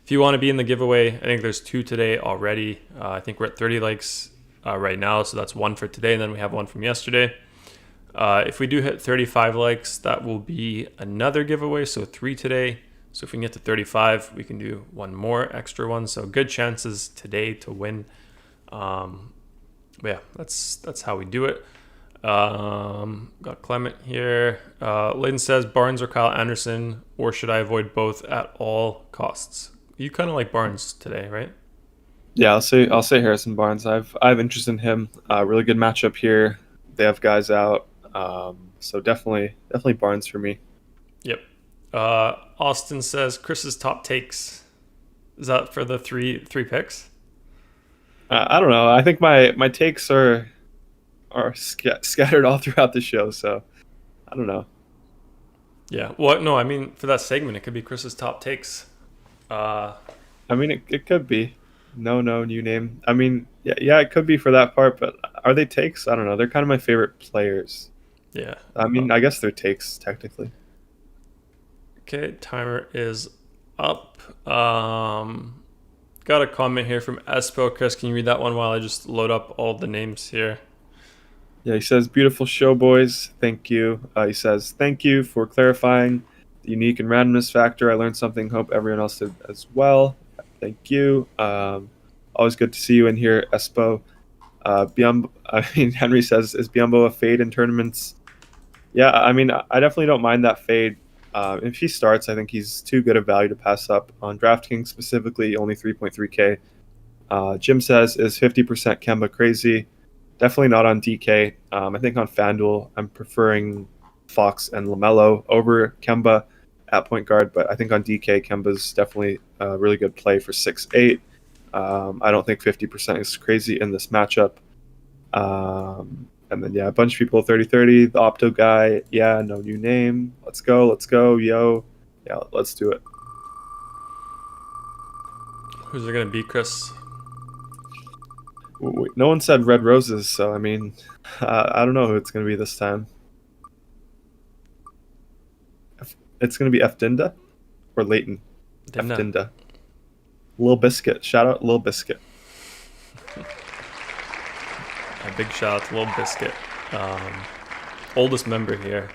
if you want to be in the giveaway, I think there's 2 today already. I think we're at 30 likes right now. So that's 1 for today. And then we have 1 from yesterday. If we do hit 35 likes, that will be another giveaway. So 3 today. So if we can get to 35, we can do 1 more extra one. So good chances today to win. But yeah, that's how we do it. Got Clement here. Layden says Barnes or Kyle Anderson, or should I avoid both at all costs? You kind of like Barnes today, right? Yeah, I'll say Harrison Barnes. I've interest in him. Really good matchup here. They have guys out, so definitely Barnes for me. Yep. Austin says Chris's top takes. Is that for the three picks? I don't know. I think my takes are scattered all throughout the show, so I don't know. Yeah. Well, no, I mean for that segment, it could be Chris's top takes. I mean, it could be. No, new name. I mean, yeah, it could be for that part, but are they takes? I don't know. They're kind of my favorite players. Yeah. I mean, I guess they're takes technically. Okay, timer is up. Got a comment here from Espo. Chris, can you read that one while I just load up all the names here? Yeah, he says, beautiful show, boys. Thank you. He says, thank you for clarifying the unique and randomness factor. I learned something. Hope everyone else did as well. Thank you. Always good to see you in here, Espo. Henry says, is Biombo a fade in tournaments? Yeah, I mean, I definitely don't mind that fade. If he starts, I think he's too good a value to pass up. On DraftKings specifically, only 3.3K. Jim says, is 50% Kemba crazy? Definitely not on DK. I think on FanDuel, I'm preferring Fox and LaMelo over Kemba at point guard, but I think on DK, Kemba's definitely a really good play for 6-8. I don't think 50% is crazy in this matchup. And then, yeah, a bunch of people, 30-30, the Opto guy, yeah, no new name. Let's go, yo. Yeah, let's do it. Who's it going to be, Chris? No one said Red Roses, so, I mean, I don't know who it's going to be this time. It's going to be F. Dinda or Leighton? F. Dinda. Lil Biscuit. Shout out Lil Biscuit. A big shout out to Lil Biscuit. Oldest member here.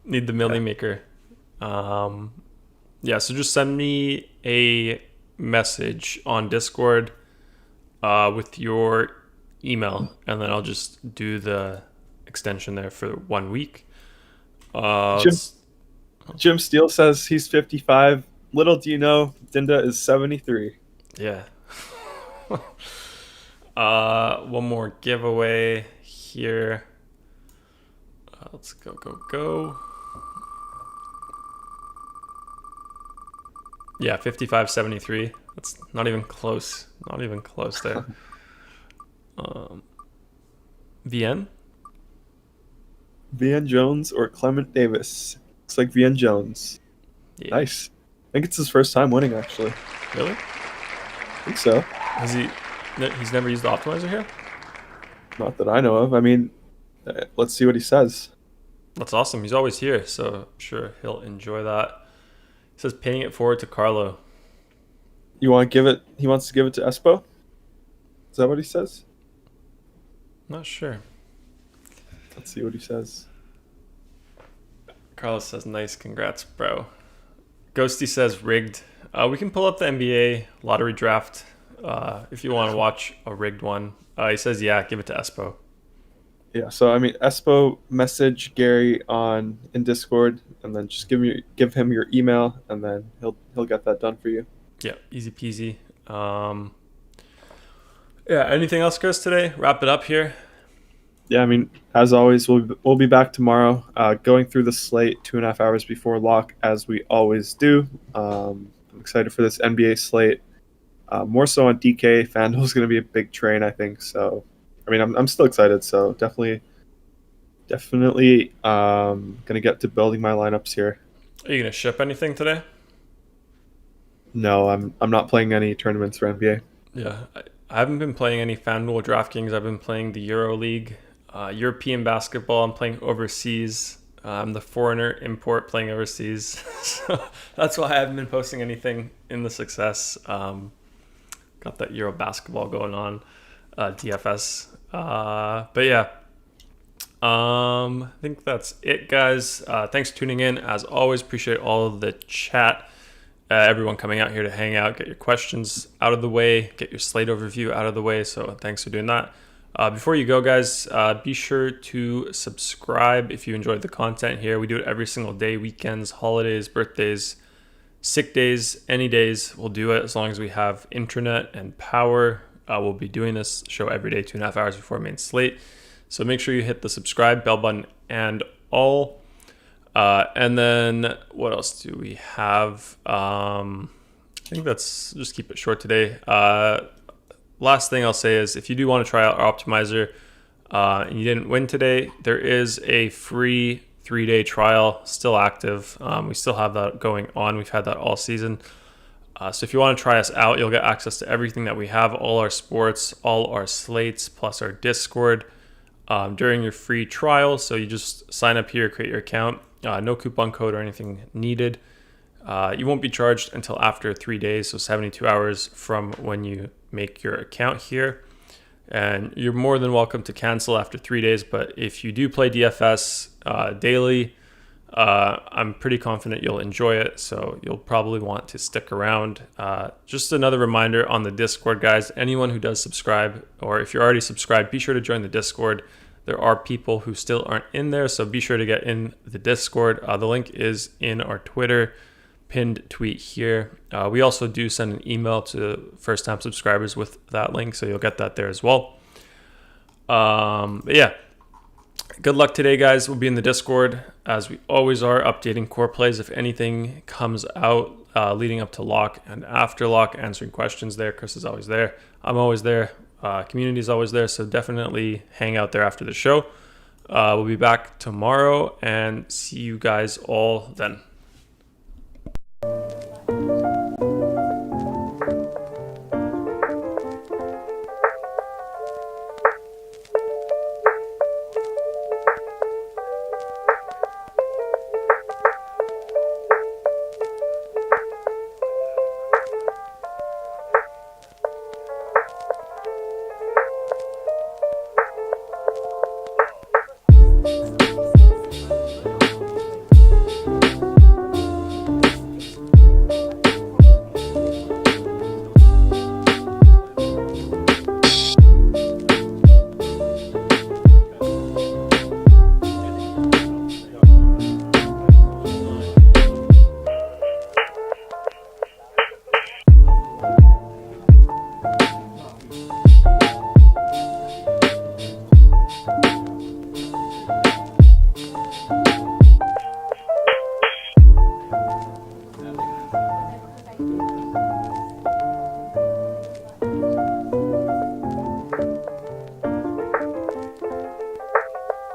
Need the Millie Maker. Yeah, so just send me a message on Discord with your email, and then I'll just do the extension there for 1 week. Jim Steele says he's 55. Little do you know, Dinda is 73. Yeah. One more giveaway here. Let's go. Yeah, 55-73. That's not even close. Not even close there. VN? VN Jones or Clement Davis. Looks like VN Jones. Yeah. Nice. I think it's his first time winning, actually. Really? I think so. He's never used the optimizer here? Not that I know of. I mean, let's see what he says. That's awesome. He's always here, so I'm sure he'll enjoy that. He says paying it forward to Carlo. You want to give it? He wants to give it to Espo. Is that what he says? Not sure. Let's see what he says. Carlos says, nice, congrats, bro. Ghosty says, rigged. We can pull up the NBA lottery draft if you want to watch a rigged one. He says, yeah, give it to Espo. Yeah, so I mean, Espo, message Garry in Discord, and then just give him your email, and then he'll get that done for you. Yeah, easy peasy. Yeah, anything else, Chris, today? Wrap it up here. Yeah, I mean, as always, we'll be back tomorrow, going through the slate 2.5 hours before lock, as we always do. I'm excited for this NBA slate. More so on DK. FanDuel is going to be a big train, I think. So, I mean, I'm still excited. So definitely, going to get to building my lineups here. Are you going to ship anything today? No, I'm not playing any tournaments for NBA. Yeah, I haven't been playing any FanDuel DraftKings. I've been playing the Euro League. European basketball, I'm playing overseas. I'm the foreigner import playing overseas. So that's why I haven't been posting anything in the success. Got that Euro basketball going on, DFS. But yeah, I think that's it, guys. Thanks for tuning in. As always, appreciate all of the chat. Everyone coming out here to hang out, get your questions out of the way, get your slate overview out of the way. So thanks for doing that. Before you go, guys, be sure to subscribe if you enjoyed the content here. We do it every single day, weekends, holidays, birthdays, sick days, any days. We'll do it as long as we have internet and power. We'll be doing this show every day, 2.5 hours before main slate. So make sure you hit the subscribe, bell button, and all. And then what else do we have? I think that's just keep it short today. Last thing I'll say is if you do want to try out our optimizer and you didn't win today, there is a free 3-day trial still active. We still have that going on. We've had that all season. So if you want to try us out, you'll get access to everything that we have, all our sports, all our slates, plus our Discord during your free trial. So you just sign up here, create your account. No coupon code or anything needed. You won't be charged until after 3 days, so 72 hours from when you make your account here. And you're more than welcome to cancel after 3 days, but if you do play DFS daily, I'm pretty confident you'll enjoy it, so you'll probably want to stick around. Just another reminder on the Discord, guys, anyone who does subscribe, or if you're already subscribed, be sure to join the Discord. There are people who still aren't in there, so be sure to get in the Discord. The link is in our Twitter pinned tweet here. We also do send an email to first-time subscribers with that link, so you'll get that there as well. But yeah, good luck today, guys. We'll be in the Discord, as we always are, updating core plays if anything comes out leading up to lock and after lock, answering questions there. Chris is always there. I'm always there. Community is always there, so definitely hang out there after the show. We'll be back tomorrow, and see you guys all then.